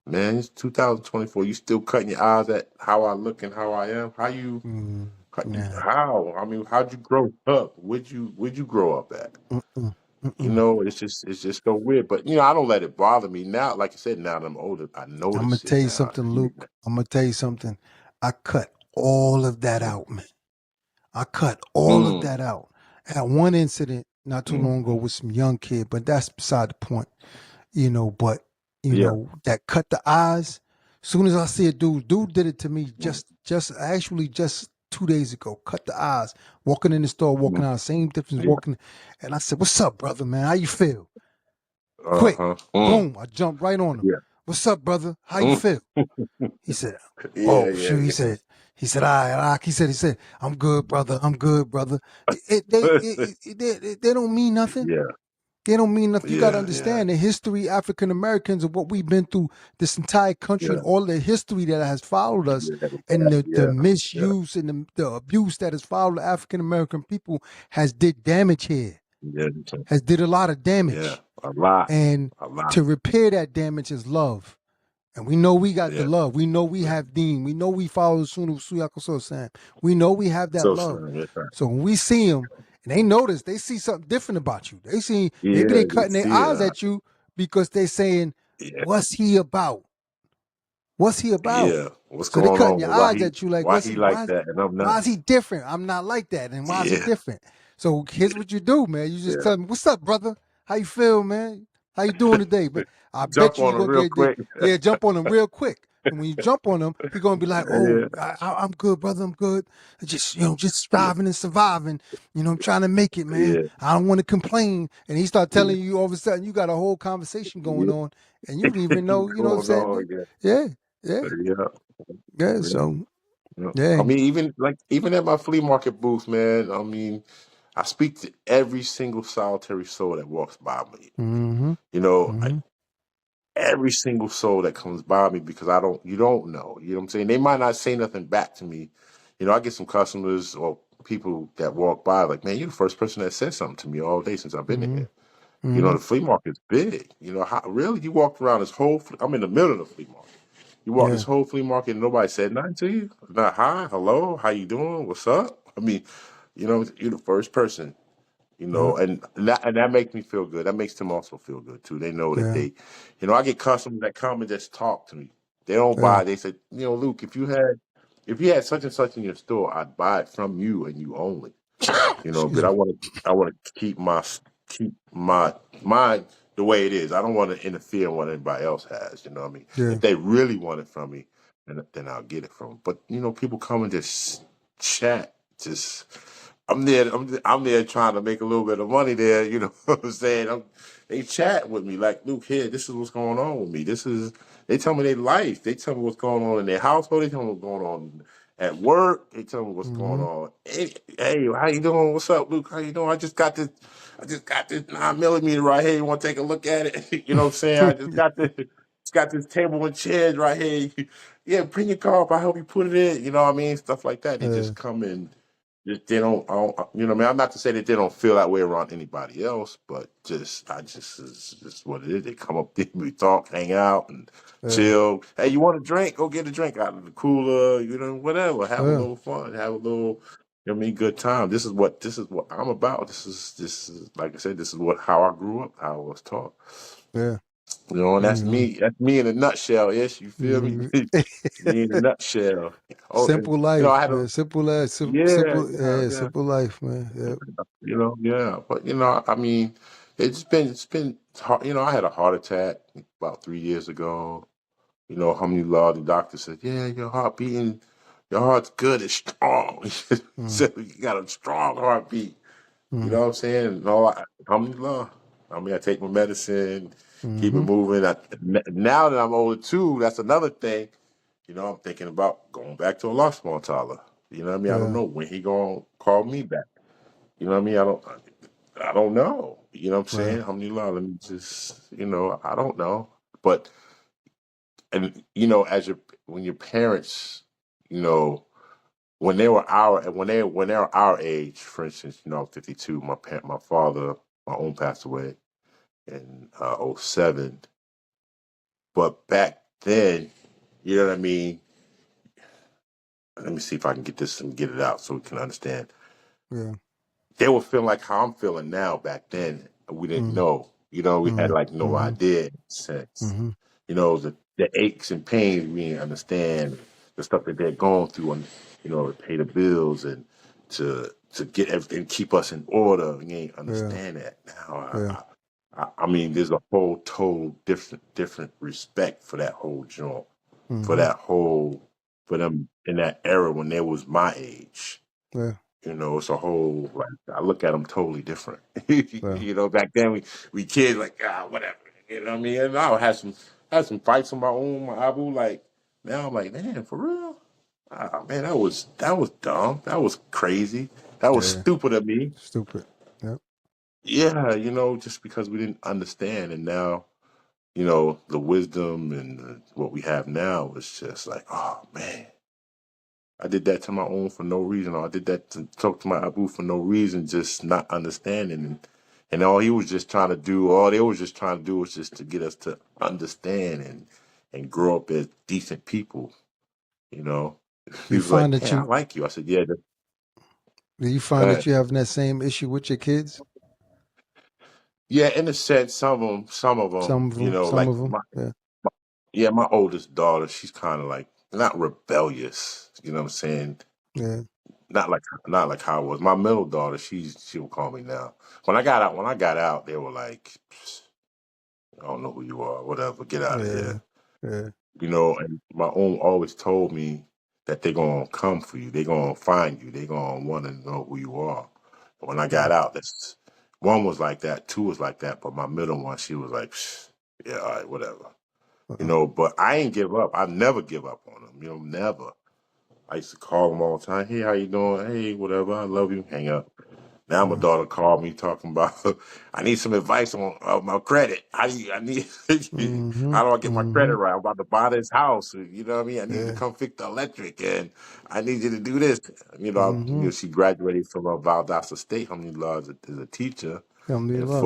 Speaker 1: Man, it's 2024. You still cutting your eyes at how I look and how I am?
Speaker 2: Mm, yeah.
Speaker 1: How? I mean, how'd you grow up? Where'd you grow up at?
Speaker 2: Mm-mm. Mm-mm.
Speaker 1: It's just so weird. But I don't let it bother me now. Like I said, now that I'm older, I
Speaker 2: I'm gonna
Speaker 1: notice
Speaker 2: tell
Speaker 1: it
Speaker 2: you
Speaker 1: now. I
Speaker 2: something,
Speaker 1: see it now.
Speaker 2: Luke. I'm gonna tell you something. I cut all of that
Speaker 1: Mm,
Speaker 2: out, man. I cut all of
Speaker 1: mm,
Speaker 2: that out. I had one incident not too long ago
Speaker 1: mm.
Speaker 2: with some young kid, but that's beside the point. But
Speaker 1: Yeah.
Speaker 2: that cut the eyes. Soon as I see a dude did it to me
Speaker 1: Mm,
Speaker 2: just 2 days ago. Cut the eyes. Walking in the store, walking
Speaker 1: mm.
Speaker 2: out, same difference.
Speaker 1: Yeah.
Speaker 2: Walking, and I said, "What's up, brother? Man, how you feel?" Quick,
Speaker 1: Uh-huh.
Speaker 2: boom! I jumped right on him.
Speaker 1: Yeah.
Speaker 2: "What's up, brother? How you
Speaker 1: Mm.
Speaker 2: feel?" He said,
Speaker 1: Yeah,
Speaker 2: "Oh
Speaker 1: yeah,
Speaker 2: shoot." All right. He said, "I'm good, brother. I'm good, brother." They don't mean nothing.
Speaker 1: yeah.
Speaker 2: They don't mean nothing. You got to
Speaker 1: Yeah, yeah,
Speaker 2: understand the history, African Americans, of what we've been through this entire country
Speaker 1: yeah,
Speaker 2: and all the history that has followed us,
Speaker 1: yeah,
Speaker 2: and the
Speaker 1: yeah, yeah,
Speaker 2: misuse and the abuse that has followed the African American people has did damage here,
Speaker 1: yeah,
Speaker 2: has did a lot of
Speaker 1: yeah.
Speaker 2: damage.
Speaker 1: A lot,
Speaker 2: And
Speaker 1: a lot.
Speaker 2: to repair that damage is love. And we know we got the
Speaker 1: Yeah,
Speaker 2: love. We know we
Speaker 1: yeah.
Speaker 2: have Dean. We know we follow Sunu Suyako Sam. We know we have that
Speaker 1: So
Speaker 2: love.
Speaker 1: son, that's right.
Speaker 2: So when we see them and they notice, they see something different about you. They see, maybe
Speaker 1: Yeah,
Speaker 2: they
Speaker 1: you
Speaker 2: cutting their
Speaker 1: see it.
Speaker 2: eyes at you because they saying,
Speaker 1: Yeah,
Speaker 2: what's he about? What's he about?
Speaker 1: yeah. What's
Speaker 2: So they
Speaker 1: going
Speaker 2: cutting
Speaker 1: on?
Speaker 2: your
Speaker 1: Why
Speaker 2: eyes
Speaker 1: he,
Speaker 2: at you like,
Speaker 1: why
Speaker 2: what's
Speaker 1: he
Speaker 2: he?
Speaker 1: like that and I'm not?
Speaker 2: Why is he different? I'm not like that. And why is he
Speaker 1: Yeah,
Speaker 2: different? So here's what you do, man. You just
Speaker 1: yeah.
Speaker 2: tell me, what's up, brother? How you feel, man? How you doing today? But I bet
Speaker 1: Jump
Speaker 2: you
Speaker 1: on
Speaker 2: you're
Speaker 1: him
Speaker 2: gonna
Speaker 1: real
Speaker 2: get the,
Speaker 1: quick.
Speaker 2: yeah, jump on him real quick. And when you jump on him, he's gonna be like, "Oh,
Speaker 1: Yeah,
Speaker 2: I'm good, brother. I'm good. Just just
Speaker 1: yeah,
Speaker 2: striving and surviving. I'm trying to make it, man.
Speaker 1: yeah,
Speaker 2: I don't want to complain." And he start
Speaker 1: yeah,
Speaker 2: telling you all of a sudden you got a whole conversation going
Speaker 1: yeah.
Speaker 2: on, and you don't even know. You know what I'm
Speaker 1: Going on,
Speaker 2: saying?
Speaker 1: yeah,
Speaker 2: Yeah, yeah,
Speaker 1: yeah,
Speaker 2: yeah.
Speaker 1: yeah.
Speaker 2: So
Speaker 1: Yeah. I
Speaker 2: yeah.
Speaker 1: mean, even at my flea market booth, man. I mean, I speak to every single solitary soul that walks by me.
Speaker 2: Mm-hmm.
Speaker 1: You know,
Speaker 2: Mm-hmm.
Speaker 1: every single soul that comes by me because you don't know. You know what I'm saying? They might not say nothing back to me. I get some customers or people that walk by like, man, you're the first person that said something to me all day since I've been
Speaker 2: Mm-hmm.
Speaker 1: here.
Speaker 2: Mm-hmm.
Speaker 1: The flea market's big. How really you walked around this whole? I'm in the middle of the flea market. You walk this
Speaker 2: Yeah.
Speaker 1: whole flea market and nobody said nothing to you. Not hi, hello, how you doing? What's up? I mean, you're the first person
Speaker 2: Yeah.
Speaker 1: and that makes me feel good. That makes them also feel good too. They know that
Speaker 2: Yeah.
Speaker 1: I get customers that come and just talk to me. They don't
Speaker 2: Yeah.
Speaker 1: buy. They say, Luke, if you had such and such in your store, I'd buy it from you and you only. But
Speaker 2: Excuse
Speaker 1: I
Speaker 2: me.
Speaker 1: want to, keep my mind the way it is. I don't want to interfere in what anybody else has. You know what I mean?
Speaker 2: Yeah.
Speaker 1: If they really want it from me, then I'll get it from them. But people come and just chat, just. I'm there trying to make a little bit of money there. You know what I'm saying? They chat with me like, Luke, here, this is what's going on with me. They tell me their life. They tell me what's going on in their household. They tell me what's going on at work. They tell me what's going
Speaker 2: Mm-hmm.
Speaker 1: on. Hey, how you doing? What's up, Luke? How you doing? I just got this 9 millimeter right here. You want to take a look at it? You know what I'm saying? I just got this table and chairs right here. Yeah, bring your car up. I help you put it in. You know what I mean? Stuff like that. They
Speaker 2: Yeah.
Speaker 1: just come in. They don't, I don't, you know what I mean? I'm not to say that they don't feel that way around anybody else, but it's just what it is. They come up there, we talk, hang out, and
Speaker 2: Yeah.
Speaker 1: chill. Hey, you want a drink? Go get a drink out of the cooler, you know, whatever. Have a
Speaker 2: Yeah.
Speaker 1: little fun, have a little, you know what I mean, good time. This is what I'm about. This is, like I said, this is how I grew up, how I was taught.
Speaker 2: Yeah.
Speaker 1: You know, and
Speaker 2: You know.
Speaker 1: That's me in a nutshell, ish. You feel me?
Speaker 2: Mhm.
Speaker 1: Me in a nutshell. Oh, and,
Speaker 2: Simple
Speaker 1: you know, I
Speaker 2: life,
Speaker 1: had a,
Speaker 2: man. Simple life.
Speaker 1: yeah,
Speaker 2: Simple.
Speaker 1: yeah,
Speaker 2: Yeah.
Speaker 1: yeah.
Speaker 2: Simple life, man. Yep.
Speaker 1: You know, yeah, but I mean, it's been hard. You know, I had a heart attack about 3 years ago. You know, how many law the doctor said, yeah, your heart's good, it's strong. He
Speaker 2: Mm.
Speaker 1: said you got a strong heartbeat. You
Speaker 2: Mm.
Speaker 1: know what I'm saying? No, alhamdulillah. I mean, I take my medicine, keep it
Speaker 2: Mm-hmm.
Speaker 1: moving. Now that I'm older too, that's another thing. You know, I'm thinking about going back to Allah subhanahu wa ta'ala. You know what I mean? I don't
Speaker 2: Yeah.
Speaker 1: know when he gonna call me back. You know what I mean? I don't know. You know what I'm
Speaker 2: Yeah.
Speaker 1: saying? Alhamdulillah, let me just, I don't know. But and as when your parents, you know, when they were our age, for instance, I'm 52. My father, my own passed away in '07. But back then, you know what I mean. Let me see if I can get this and get it out so we can understand.
Speaker 2: Yeah.
Speaker 1: They were feeling like how I'm feeling now back then. We didn't
Speaker 2: Mm.
Speaker 1: know. We had
Speaker 2: Mm.
Speaker 1: like no
Speaker 2: Mm-hmm.
Speaker 1: idea in a sense.
Speaker 2: Mm-hmm.
Speaker 1: The aches and pains we didn't understand, the stuff that they're going through and to pay the bills and to get everything, keep us in order. We ain't
Speaker 2: Yeah.
Speaker 1: understand that. Now
Speaker 2: Yeah.
Speaker 1: I mean there's a whole total different respect for that whole joint. For
Speaker 2: Mm-hmm.
Speaker 1: that whole for them in that era when they was my age.
Speaker 2: Yeah.
Speaker 1: It's a whole like I look at them totally different.
Speaker 2: Yeah.
Speaker 1: Back then we kids like whatever. You know what I mean? And I had some fights on my own, my Abu. Like now I'm like, man, for real? Man, that was dumb. That was crazy. That was
Speaker 2: Yeah.
Speaker 1: stupid of me.
Speaker 2: Stupid. Yep.
Speaker 1: Yeah, just because we didn't understand, and now the wisdom and what we have now is just like, oh man. I did that to my own for no reason, or I did that to talk to my Abu for no reason, just not understanding. And all he was just trying to do, all they was just trying to do was just to get us to understand and grow up as decent people, you know. He
Speaker 2: You
Speaker 1: was like,
Speaker 2: find that
Speaker 1: man, I
Speaker 2: you
Speaker 1: like you. I said, yeah,
Speaker 2: do you
Speaker 1: go
Speaker 2: find that
Speaker 1: ahead.
Speaker 2: you having that same issue with your kids?
Speaker 1: Yeah, in a sense, some of them,
Speaker 2: Some of them. Some
Speaker 1: like
Speaker 2: of them. Yeah.
Speaker 1: yeah, my oldest daughter, she's kind of like not rebellious, you know what I'm saying?
Speaker 2: Yeah.
Speaker 1: Not like how I was. My middle daughter, she will call me now. When I got out, they were like, I don't know who you are, whatever, get out of
Speaker 2: Yeah.
Speaker 1: here.
Speaker 2: Yeah.
Speaker 1: And my own always told me that they're gonna come for you, they're gonna find you, they're gonna want to know who you are. And when I got
Speaker 2: Yeah.
Speaker 1: out, that's one was like that, two was like that, but my middle one, she was like, yeah, all right, whatever.
Speaker 2: Uh-uh.
Speaker 1: But I ain't give up. I never give up on them, never. I used to call them all the time. Hey, how you doing? Hey, whatever. I love you. Hang up. Now my
Speaker 2: Yeah.
Speaker 1: daughter called me talking about I need some advice on my credit.
Speaker 2: Mm-hmm.
Speaker 1: How do I get my
Speaker 2: Mm-hmm.
Speaker 1: credit right? I'm about to buy this house. You know what I mean? I need you to
Speaker 2: Yeah.
Speaker 1: come fix the electric and I need you to do this.
Speaker 2: Mm-hmm.
Speaker 1: She graduated from Valdosta State, alhamdulillah, as a teacher. And
Speaker 2: Alhamdulillah.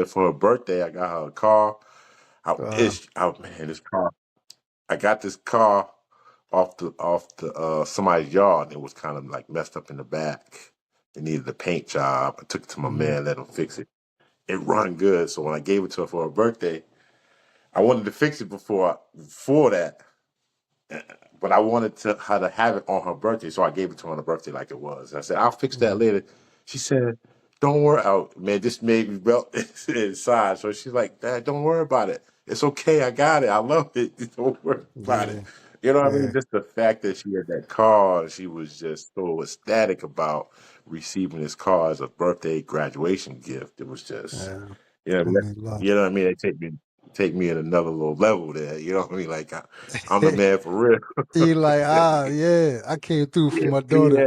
Speaker 1: for her birthday, I got her a car.
Speaker 2: Uh,
Speaker 1: Man, this car. I got this car off the somebody's yard and it was kind of like messed up in the back. It needed a paint job. I took it to my
Speaker 2: mm-hmm.
Speaker 1: man, let him fix it. It run good. So when I gave it to her for her birthday, I wanted to fix it before that. But I wanted her to have it on her birthday. So I gave it to her on her birthday like it was. I said, I'll fix that
Speaker 2: Mm-hmm.
Speaker 1: later. She said, don't worry. Oh, man, this made me melt inside. So she's like, Dad, don't worry about it. It's okay. I got it. I love it. Don't worry about
Speaker 2: Yeah.
Speaker 1: it. You know what I mean?
Speaker 2: Yeah.
Speaker 1: Just the fact that she had that car, she was just so ecstatic about receiving this car as a birthday graduation gift. It was just,
Speaker 2: Yeah.
Speaker 1: you know, what I
Speaker 2: I
Speaker 1: mean?
Speaker 2: mean, love.
Speaker 1: You know what I mean? They take me in another little level there. You know what I mean? Like I'm the man for real.
Speaker 2: You like, yeah, I came through for
Speaker 1: Yeah,
Speaker 2: my daughter.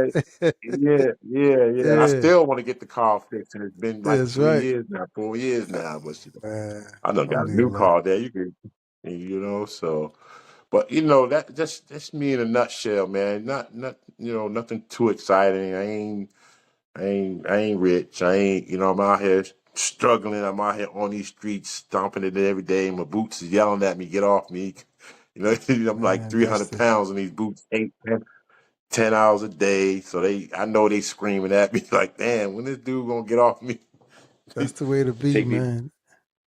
Speaker 1: yeah, yeah. I
Speaker 2: Yeah,
Speaker 1: still want to get the car fixed, and it's been like
Speaker 2: that's right.
Speaker 1: 4 years now. But
Speaker 2: Man,
Speaker 1: I done got a new
Speaker 2: alhamdulillah.
Speaker 1: car there. So. But that's me in a nutshell, man. Not nothing too exciting. I ain't rich. I'm out here struggling. I'm out here on these streets, stomping it every day. My boots is yelling at me, get off me. I'm like
Speaker 2: Man, that's
Speaker 1: 300
Speaker 2: the
Speaker 1: pounds in these boots, 10 hours a day. So I know they screaming at me like, damn, when this dude gonna get off me?
Speaker 2: that's the way to be,
Speaker 1: Take me,
Speaker 2: man.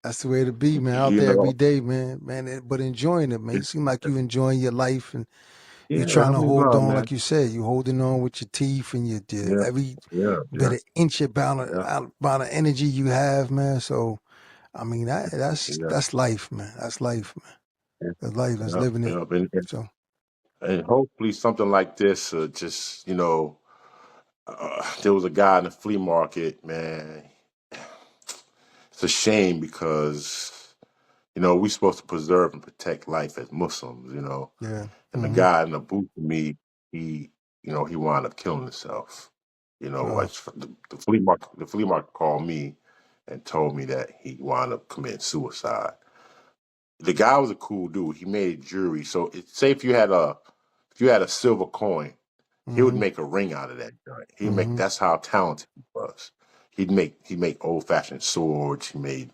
Speaker 2: That's the way to be, man. Out
Speaker 1: you
Speaker 2: there every
Speaker 1: know.
Speaker 2: day, man. But enjoying it, man. You seem like you enjoying your life, and
Speaker 1: Yeah,
Speaker 2: you're trying to
Speaker 1: I'm in
Speaker 2: hold
Speaker 1: love,
Speaker 2: on,
Speaker 1: man.
Speaker 2: like you said. You holding on with your teeth and your
Speaker 1: Yeah,
Speaker 2: every
Speaker 1: yeah,
Speaker 2: bit
Speaker 1: yeah,
Speaker 2: of inch amount
Speaker 1: yeah,
Speaker 2: of energy you have, man. So I mean, that's
Speaker 1: yeah,
Speaker 2: that's life, man. That's life, man.
Speaker 1: yeah,
Speaker 2: That's life. That's
Speaker 1: yeah,
Speaker 2: living it.
Speaker 1: yeah.
Speaker 2: So
Speaker 1: And hopefully something like this, just there was a guy in the flea market, man. It's a shame because we're supposed to preserve and protect life as Muslims,
Speaker 2: yeah.
Speaker 1: And the
Speaker 2: Mm-hmm.
Speaker 1: guy in the booth with me, he wound up killing himself.
Speaker 2: Oh,
Speaker 1: The flea market called me and told me that he wound up committing suicide. The guy was a cool dude. He made jewelry. So say if you had a silver coin, he would
Speaker 2: mm-hmm.
Speaker 1: make a ring out of that joint. He'd make
Speaker 2: Mm-hmm.
Speaker 1: That's how talented he was. He made old fashioned swords. He made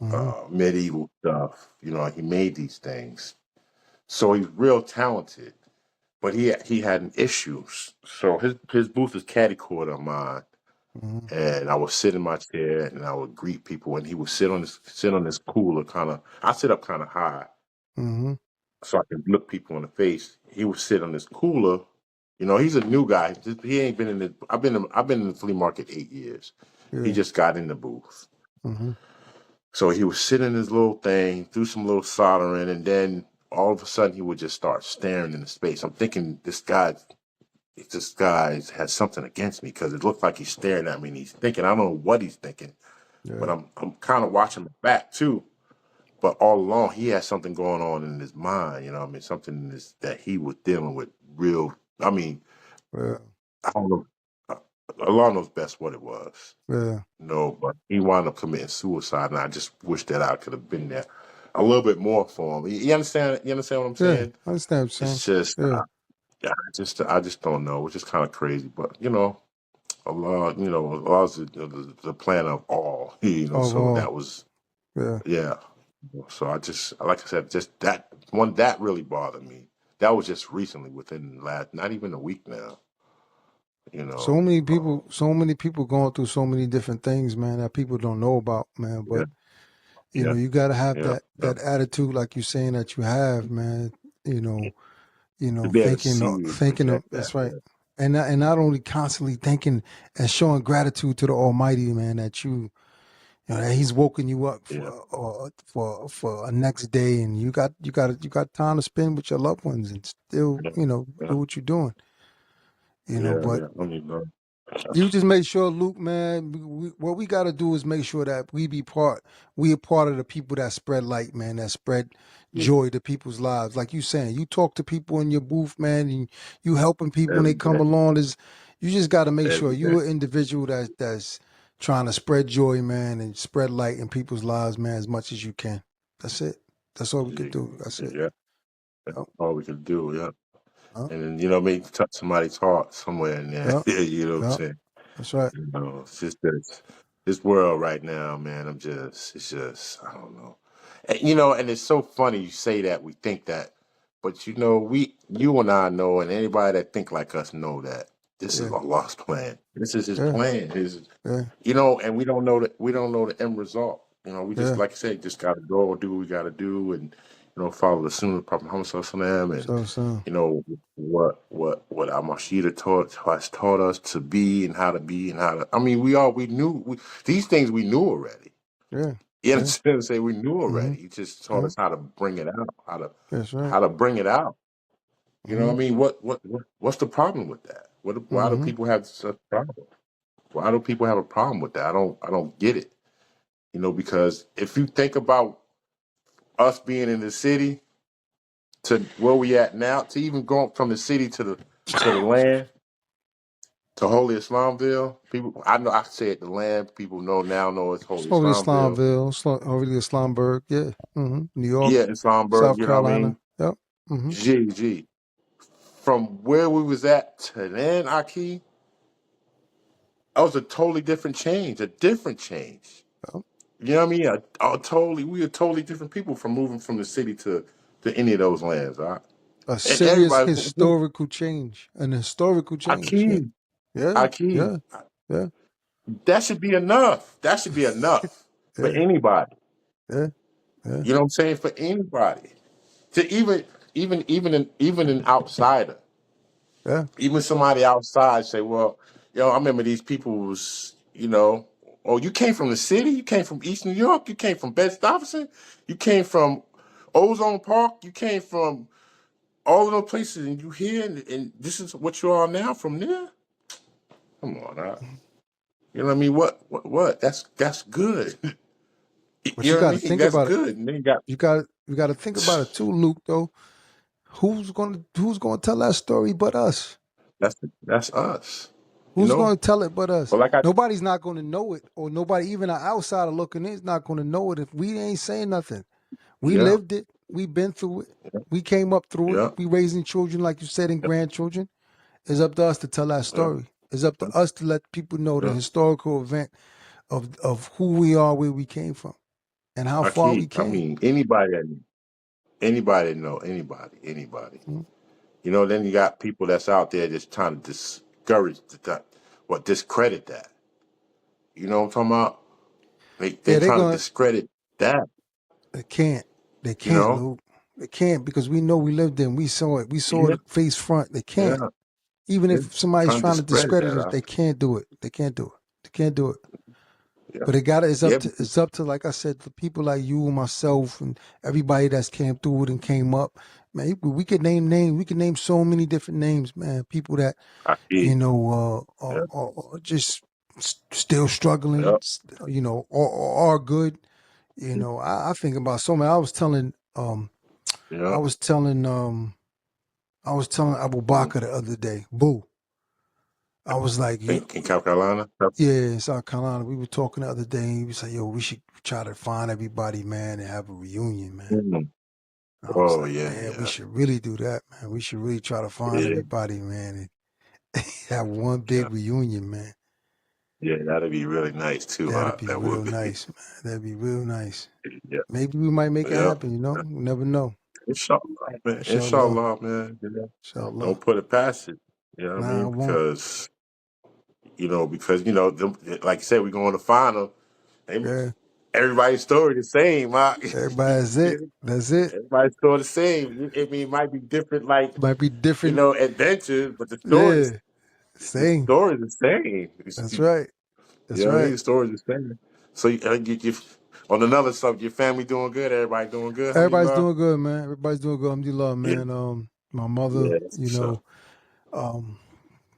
Speaker 2: Mm-hmm.
Speaker 1: medieval stuff. He made these things. So he's real talented. But he had an issues. So his booth is catty corner of mine.
Speaker 2: Mm-hmm.
Speaker 1: And I would sit in my chair and I would greet people and he would sit on this cooler kinda. I sit up kinda high
Speaker 2: Mm-hmm.
Speaker 1: so I can look people in the face. He would sit on this cooler. He's a new guy. He ain't been in the. I've been in the flea market 8 years. He
Speaker 2: Yeah.
Speaker 1: just got in the booth,
Speaker 2: Mm-hmm.
Speaker 1: so he would sit in his little thing, do some little soldering, and then all of a sudden he would just start staring into space. I'm thinking this guy has something against me because it looked like he's staring at me and he's thinking. I don't know what he's thinking, but
Speaker 2: Yeah.
Speaker 1: I'm kind of watching my back too. But all along, he had something going on in his mind. Something that he was dealing with. Real. I mean,
Speaker 2: Yeah.
Speaker 1: I don't know. Allah knows best what it was.
Speaker 2: Yeah.
Speaker 1: No, but he wound up committing suicide, and I just wish that I could have been there a little bit more for him. You understand? You understand what I'm
Speaker 2: Yeah.
Speaker 1: saying?
Speaker 2: I understand what you're saying.
Speaker 1: It's just,
Speaker 2: Yeah.
Speaker 1: yeah, I just don't know. It's just kind of crazy, but Allah, Allah's the plan of all. So
Speaker 2: Overall.
Speaker 1: that was,
Speaker 2: Yeah.
Speaker 1: yeah. So like I said, just that one that really bothered me. That was just recently, within last, not even a week now. You know, um,
Speaker 2: So many people going through so many different things, man, that people don't know about, man.
Speaker 1: yeah,
Speaker 2: But
Speaker 1: yeah,
Speaker 2: you gotta have
Speaker 1: yeah, yeah.
Speaker 2: that attitude, like you're saying that you have, man. You know,
Speaker 1: To be able to
Speaker 2: thinking,
Speaker 1: see and
Speaker 2: thinking of
Speaker 1: project that,
Speaker 2: that's right,
Speaker 1: yeah,
Speaker 2: and not only constantly thinking and showing gratitude to the Almighty, man, that that He's woken you up
Speaker 1: yeah,
Speaker 2: for a next day, and you got time to spend with your loved ones, and still
Speaker 1: yeah, yeah,
Speaker 2: do what you're doing,
Speaker 1: yeah,
Speaker 2: But
Speaker 1: yeah. I mean,
Speaker 2: you just make sure, Luke, man. What we got to do is make sure that we are part of the people that spread light, man. That spread
Speaker 1: yeah,
Speaker 2: joy to people's lives. Like you saying, you talk to people in your booth, man, and you helping people when
Speaker 1: every
Speaker 2: they come
Speaker 1: day,
Speaker 2: along. You just got to make sure
Speaker 1: every day.
Speaker 2: you an individual that's trying to spread joy, man, and spread light in people's lives, man, as much as you can. That's it. That's all we could do. That's it.
Speaker 1: Yeah, that's
Speaker 2: Yep.
Speaker 1: all we can do. Yeah,
Speaker 2: Yep.
Speaker 1: and then maybe touch somebody's heart somewhere in there.
Speaker 2: Yep.
Speaker 1: You know what I'm
Speaker 2: Yep.
Speaker 1: saying?
Speaker 2: That's right.
Speaker 1: It's just that this world right now, man. It's just, I don't know. And it's so funny you say that, we think that, but you and I know, and anybody that think like us know that this is
Speaker 2: Yeah.
Speaker 1: Allah's plan. This is His
Speaker 2: Yeah.
Speaker 1: plan.
Speaker 2: Yeah.
Speaker 1: And we don't know the end result. We just,
Speaker 2: Yeah.
Speaker 1: like I said, just gotta go do what we gotta do, and follow the sunnah of Prophet Muhammad Sallallahu Alaihi Wasallam, and
Speaker 2: So.
Speaker 1: what our Mashida has taught us to be and how to be and how to. I mean, these things we knew already.
Speaker 2: Yeah.
Speaker 1: You
Speaker 2: Yeah.
Speaker 1: understand? Say we knew
Speaker 2: Mm-hmm.
Speaker 1: already. He just taught
Speaker 2: Yeah.
Speaker 1: us how to bring it out, how to
Speaker 2: That's right.
Speaker 1: how to bring it out. You know what I mean? What's the problem with that? Why do
Speaker 2: Mm-hmm.
Speaker 1: people have such a problem? Why do people have a problem with that? I don't get it. Because if you think about us being in the city to where we at now, to even going from the city to the land, to Holy Islamville, people I know I said the land, people know it's Holy
Speaker 2: Slowly
Speaker 1: Islamville.
Speaker 2: Islamville, slowly Islamberg, yeah. New York,
Speaker 1: Yeah, Islamberg,
Speaker 2: South
Speaker 1: you know what I
Speaker 2: Carolina.
Speaker 1: mean?
Speaker 2: Yep. Mm-hmm.
Speaker 1: G. From where we was at to then, Aki, that was a totally different change, a different change.
Speaker 2: Yep.
Speaker 1: You know what I mean? We are totally different people from moving from the city to any of those lands, all right?
Speaker 2: A
Speaker 1: And
Speaker 2: serious
Speaker 1: everybody,
Speaker 2: historical change. An historical change. Yeah.
Speaker 1: Aki,
Speaker 2: Yeah.
Speaker 1: Aki,
Speaker 2: Yeah. Yeah.
Speaker 1: that should be enough. That should be enough for
Speaker 2: Yeah.
Speaker 1: anybody.
Speaker 2: Yeah. Yeah.
Speaker 1: You know what I'm saying? For anybody to even an outsider,
Speaker 2: Yeah.
Speaker 1: even somebody outside say, well, I remember these people was, oh, you came from the city, you came from East New York, you came from Bed-Stuy, you came from Ozone Park, you came from all of those places, and you here, and this is what you are now from there. Come on, you know what I mean? What? That's good.
Speaker 2: But
Speaker 1: You
Speaker 2: you
Speaker 1: know what
Speaker 2: got
Speaker 1: I
Speaker 2: to
Speaker 1: mean?
Speaker 2: think
Speaker 1: That's
Speaker 2: about it.
Speaker 1: good. And then you got
Speaker 2: You got to think about it too, Luke. Though, who's gonna tell that story but us?
Speaker 1: that's us. You
Speaker 2: Who's
Speaker 1: know.
Speaker 2: gonna tell it but us?
Speaker 1: But like I
Speaker 2: Nobody's not gonna know it, or nobody, even an outsider looking in, is not gonna know it if we ain't saying nothing. We
Speaker 1: yeah
Speaker 2: lived it. We been through it. We came up through it.
Speaker 1: yeah
Speaker 2: We raising children, like you said, and
Speaker 1: yeah
Speaker 2: grandchildren. It's up to us to tell that
Speaker 1: yeah
Speaker 2: story. It's up to us to let people know the
Speaker 1: yeah.
Speaker 2: historical event of who we are, where we came from, and how far we
Speaker 1: I
Speaker 2: came.
Speaker 1: mean, anybody.
Speaker 2: Mhm.
Speaker 1: Then you got people that's out there just trying to discourage that, or discredit that. You know what I'm talking about? They
Speaker 2: Yeah, they're
Speaker 1: trying to
Speaker 2: gonna.
Speaker 1: discredit that.
Speaker 2: They can't. They
Speaker 1: You
Speaker 2: can't,
Speaker 1: know?
Speaker 2: Luke. They can't because we know we lived in. We saw it. We saw
Speaker 1: Yeah,
Speaker 2: it face front. They can't.
Speaker 1: yeah.
Speaker 2: Even
Speaker 1: yeah.
Speaker 2: if somebody's
Speaker 1: Trying to
Speaker 2: trying to
Speaker 1: discredit
Speaker 2: discredit
Speaker 1: that.
Speaker 2: us, they can't do it. They can't do it. They can't do it.
Speaker 1: Yeah,
Speaker 2: But it got it's up
Speaker 1: yeah,
Speaker 2: to it's up to, like I said, the people like you and myself and everybody that's came through it and came up. Man, we could name names. We could name so many different names, man. People that
Speaker 1: I see. Yeah,
Speaker 2: are just still struggling,
Speaker 1: yeah,
Speaker 2: or are good. I think about so many.
Speaker 1: yeah.
Speaker 2: I was telling Abu
Speaker 1: Mhm.
Speaker 2: Bakr the other day, Boo. I was like, yeah,
Speaker 1: In South Carolina.
Speaker 2: yeah, in South Carolina. We were talking the other day. He was like, yo, we should try to find everybody, man, and have a reunion, man.
Speaker 1: Mhm.
Speaker 2: I was
Speaker 1: Oh
Speaker 2: like,
Speaker 1: yeah,
Speaker 2: man, we
Speaker 1: yeah,
Speaker 2: should really do that, man. We should really try to find
Speaker 1: yeah,
Speaker 2: everybody, man, and have one
Speaker 1: yeah,
Speaker 2: big reunion, man.
Speaker 1: yeah. That'd be really nice too.
Speaker 2: That'd be
Speaker 1: That
Speaker 2: real
Speaker 1: would be.
Speaker 2: nice, man. That'd be real nice.
Speaker 1: Yeah,
Speaker 2: Maybe we might make it
Speaker 1: yeah.
Speaker 2: happen, you know? You never know.
Speaker 1: Inshallah, man.
Speaker 2: Inshallah.
Speaker 1: Inshallah, man.
Speaker 2: Inshallah.
Speaker 1: Don't put it past it. You know what I
Speaker 2: Nah, I
Speaker 1: mean?
Speaker 2: won't.
Speaker 1: Because like you said, we're going to final. And
Speaker 2: Yeah.
Speaker 1: everybody's story the same.
Speaker 2: Everybody's it. That's it.
Speaker 1: Everybody's story the same. I mean, it might be different, like
Speaker 2: Might be different.
Speaker 1: adventures, but
Speaker 2: Yeah.
Speaker 1: the
Speaker 2: Same.
Speaker 1: story is the same.
Speaker 2: That's right.
Speaker 1: You
Speaker 2: That's
Speaker 1: know what I mean?
Speaker 2: right.
Speaker 1: The story is the same. So on another subject, your family doing good. Everybody doing good.
Speaker 2: Everybody's
Speaker 1: Alhamdulillah.
Speaker 2: doing good, man. Everybody's doing good. Alhamdulillah,
Speaker 1: Yeah,
Speaker 2: man. My mother,
Speaker 1: yeah, that's what's up.
Speaker 2: um,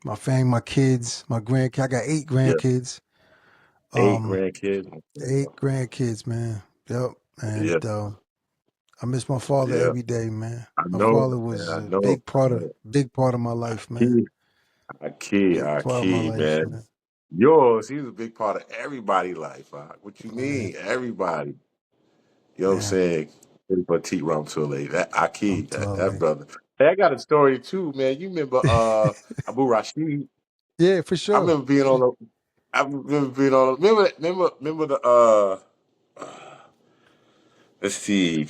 Speaker 2: my family, my kids, my grandkids. I got 8
Speaker 1: Yeah,
Speaker 2: grandkids.
Speaker 1: 8
Speaker 2: Um,
Speaker 1: grandkids.
Speaker 2: 8 grandkids, man. Yep.
Speaker 1: Yeah,
Speaker 2: And I miss my father
Speaker 1: yeah.
Speaker 2: every day, man.
Speaker 1: I
Speaker 2: My
Speaker 1: know,
Speaker 2: father
Speaker 1: man.
Speaker 2: was
Speaker 1: I
Speaker 2: a
Speaker 1: know.
Speaker 2: big part of my life, man. Big
Speaker 1: I
Speaker 2: part of my
Speaker 1: key,
Speaker 2: life,
Speaker 1: man.
Speaker 2: man.
Speaker 1: Yours, he's a big part of everybody's life. What you
Speaker 2: Man,
Speaker 1: mean? Everybody. You know what I'm
Speaker 2: man.
Speaker 1: saying? Petite Ram Tule. That
Speaker 2: I'm
Speaker 1: Aki, that
Speaker 2: telling
Speaker 1: brother. Hey, I got a story too, man. You remember
Speaker 2: you.
Speaker 1: Abu Rashid?
Speaker 2: Yeah, for
Speaker 1: I
Speaker 2: sure.
Speaker 1: remember being on a I remember being on remember the let's see.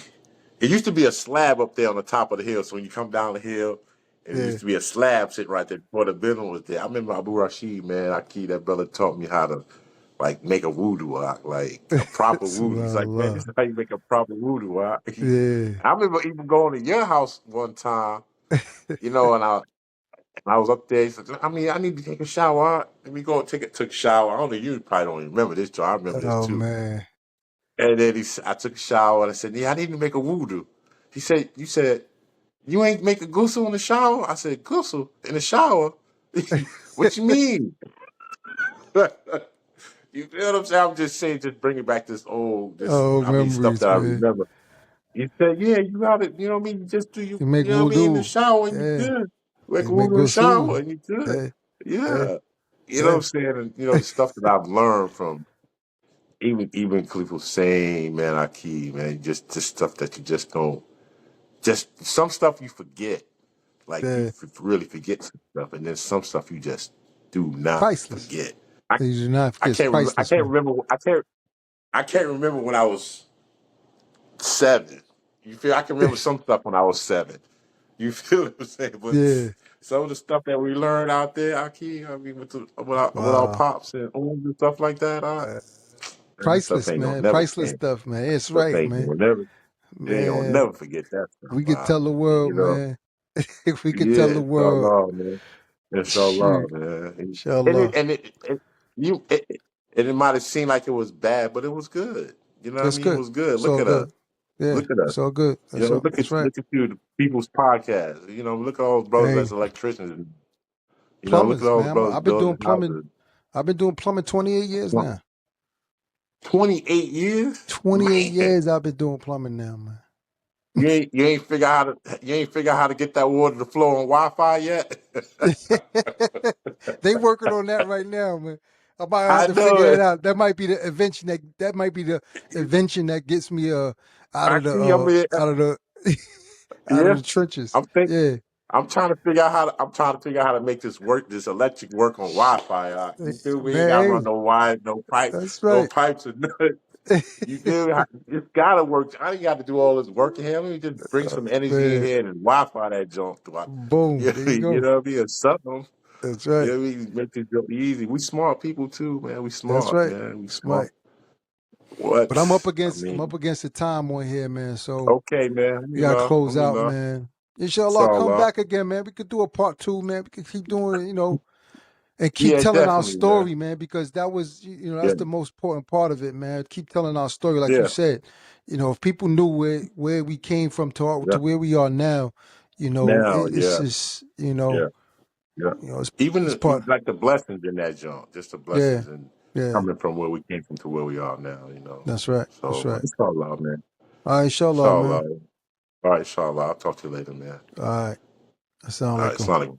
Speaker 1: It used to be a slab up there on the top of the hill. So when you come down the hill, and it
Speaker 2: Yeah.
Speaker 1: used to be a slab sitting right there before the building was there. I remember Abu Rashid, man, Aki, that brother taught me how to like make a voodoo, like a proper voodoo. He's like, man, this
Speaker 2: Subhanallah.
Speaker 1: is how you make a proper voodoo.
Speaker 2: Yeah.
Speaker 1: I remember even going to your house one time, and I was up there. He said, I mean, I need to take a shower. Let me go took a shower. I don't know, you probably don't even remember this, Joe. I remember this
Speaker 2: Oh
Speaker 1: too.
Speaker 2: man.
Speaker 1: And then I took a shower and I said, yeah, I need to make a voodoo. He said, You ain't make a ghusl in the shower? I said, ghusl in the shower? What you mean? You feel what I'm saying? I'm just saying, just bringing back this
Speaker 2: Oh,
Speaker 1: stuff
Speaker 2: memories,
Speaker 1: that I
Speaker 2: man.
Speaker 1: remember. You said, yeah, you got it. You know what I mean? You just do
Speaker 2: You make
Speaker 1: you know what I mean, in the
Speaker 2: wudu.
Speaker 1: shower and you
Speaker 2: Yeah.
Speaker 1: good. Like
Speaker 2: You make
Speaker 1: in the shower
Speaker 2: ghusl.
Speaker 1: and you good.
Speaker 2: Yeah. Yeah.
Speaker 1: Yeah. You know what
Speaker 2: Yeah.
Speaker 1: I'm saying? And, the stuff that I've learned from even people saying, man, Aki, man, just stuff that you just don't, just some stuff you forget. Like you
Speaker 2: Yeah.
Speaker 1: really forget some stuff, and then some stuff you just do not
Speaker 2: Priceless.
Speaker 1: forget. I
Speaker 2: You do not
Speaker 1: I
Speaker 2: forget. It's
Speaker 1: can't I
Speaker 2: priceless,
Speaker 1: can't
Speaker 2: man.
Speaker 1: remember I can't remember when I was 7. You feel I can remember some stuff when I was 7. You feel what I'm saying? But
Speaker 2: Yeah.
Speaker 1: some of the stuff that we learned out there, Aki, I mean, with our
Speaker 2: Wow.
Speaker 1: pops and owns and stuff like that,
Speaker 2: Uh,
Speaker 1: man, that stuff
Speaker 2: priceless,
Speaker 1: ain't gonna
Speaker 2: man.
Speaker 1: never
Speaker 2: Priceless
Speaker 1: change.
Speaker 2: stuff, man. It's
Speaker 1: Stuff
Speaker 2: right,
Speaker 1: ain't
Speaker 2: man.
Speaker 1: gonna never. You ain't gonna
Speaker 2: Man,
Speaker 1: never forget that stuff.
Speaker 2: we could tell the
Speaker 1: You
Speaker 2: world,
Speaker 1: know,
Speaker 2: man. If we could tell
Speaker 1: yeah,
Speaker 2: the
Speaker 1: it's all
Speaker 2: world,
Speaker 1: love, man. It's all
Speaker 2: shoot,
Speaker 1: love, man. And
Speaker 2: inshallah.
Speaker 1: you and it might have seemed like it was bad, but it was good. You know what I
Speaker 2: It's
Speaker 1: mean? It
Speaker 2: good.
Speaker 1: was good.
Speaker 2: It's
Speaker 1: Look
Speaker 2: all
Speaker 1: at us.
Speaker 2: good. Yeah,
Speaker 1: Look at us.
Speaker 2: it's all good. That's all. That's right.
Speaker 1: Look at you, the people's podcast. Look at all those brothers
Speaker 2: Hey,
Speaker 1: that's electricians. Look at
Speaker 2: plumbers,
Speaker 1: all those
Speaker 2: man.
Speaker 1: brothers
Speaker 2: I've been doing
Speaker 1: building
Speaker 2: plumbing.
Speaker 1: houses.
Speaker 2: I've been doing plumbing 28 years now.
Speaker 1: 28 years,
Speaker 2: 28
Speaker 1: man.
Speaker 2: years I've been doing plumbing now, man.
Speaker 1: You ain't figure out how to get that water to flow on Wi-Fi yet.
Speaker 2: They working on that right now, man. I might have
Speaker 1: I
Speaker 2: to
Speaker 1: know
Speaker 2: figure that
Speaker 1: it.
Speaker 2: out. That might be the invention that might be the invention that gets me out
Speaker 1: I
Speaker 2: of the
Speaker 1: see. I mean,
Speaker 2: out of the out of
Speaker 1: yeah.
Speaker 2: the trenches.
Speaker 1: I'm think
Speaker 2: Yeah.
Speaker 1: I'm trying to figure out how to make this electric work on Wi-Fi. You feel me? Ain't gotta run
Speaker 2: Man,
Speaker 1: no wires,
Speaker 2: that's
Speaker 1: no
Speaker 2: right.
Speaker 1: pipes or nothing. You feel me? It's gotta work. I ain't got to do all this work in here. Let me just bring some energy in
Speaker 2: Man,
Speaker 1: here and Wi-Fi that junk.
Speaker 2: boom. There you
Speaker 1: You
Speaker 2: go.
Speaker 1: know what I mean? Or something.
Speaker 2: That's
Speaker 1: You
Speaker 2: right.
Speaker 1: know what I mean? Make this joke easy. We smart people too, man. We
Speaker 2: That's
Speaker 1: smart,
Speaker 2: right.
Speaker 1: man. We
Speaker 2: That's
Speaker 1: smart.
Speaker 2: right. But I'm up
Speaker 1: What? I
Speaker 2: against
Speaker 1: mean,
Speaker 2: the time on here, man. So
Speaker 1: okay, man.
Speaker 2: we gotta close out,
Speaker 1: Alhamdulillah.
Speaker 2: man. Inshallah, come
Speaker 1: Inshallah.
Speaker 2: back again, man. We could do a part 2, man. We could keep doing it, and keep
Speaker 1: Yeah,
Speaker 2: telling our
Speaker 1: definitely, man.
Speaker 2: story, man, because that was,
Speaker 1: Yeah,
Speaker 2: that's the most important part of it, man. Keep telling our story, like you
Speaker 1: yeah,
Speaker 2: said. If people knew where we came from
Speaker 1: yeah.
Speaker 2: to where we are now,
Speaker 1: Now,
Speaker 2: it's
Speaker 1: yeah,
Speaker 2: just,
Speaker 1: yeah, yeah.
Speaker 2: it's
Speaker 1: Even
Speaker 2: part.
Speaker 1: like the blessings in that junk, just the
Speaker 2: Yeah,
Speaker 1: blessings and
Speaker 2: yeah.
Speaker 1: coming from where we came from to where we are now,
Speaker 2: That's right. That's
Speaker 1: So
Speaker 2: right.
Speaker 1: inshallah, man.
Speaker 2: All right, inshallah,
Speaker 1: Inshallah.
Speaker 2: man.
Speaker 1: All right, inshallah. I'll talk to you later, man.
Speaker 2: All right. Assalamu
Speaker 1: All right,
Speaker 2: alaikum.
Speaker 1: assalamu alaikum.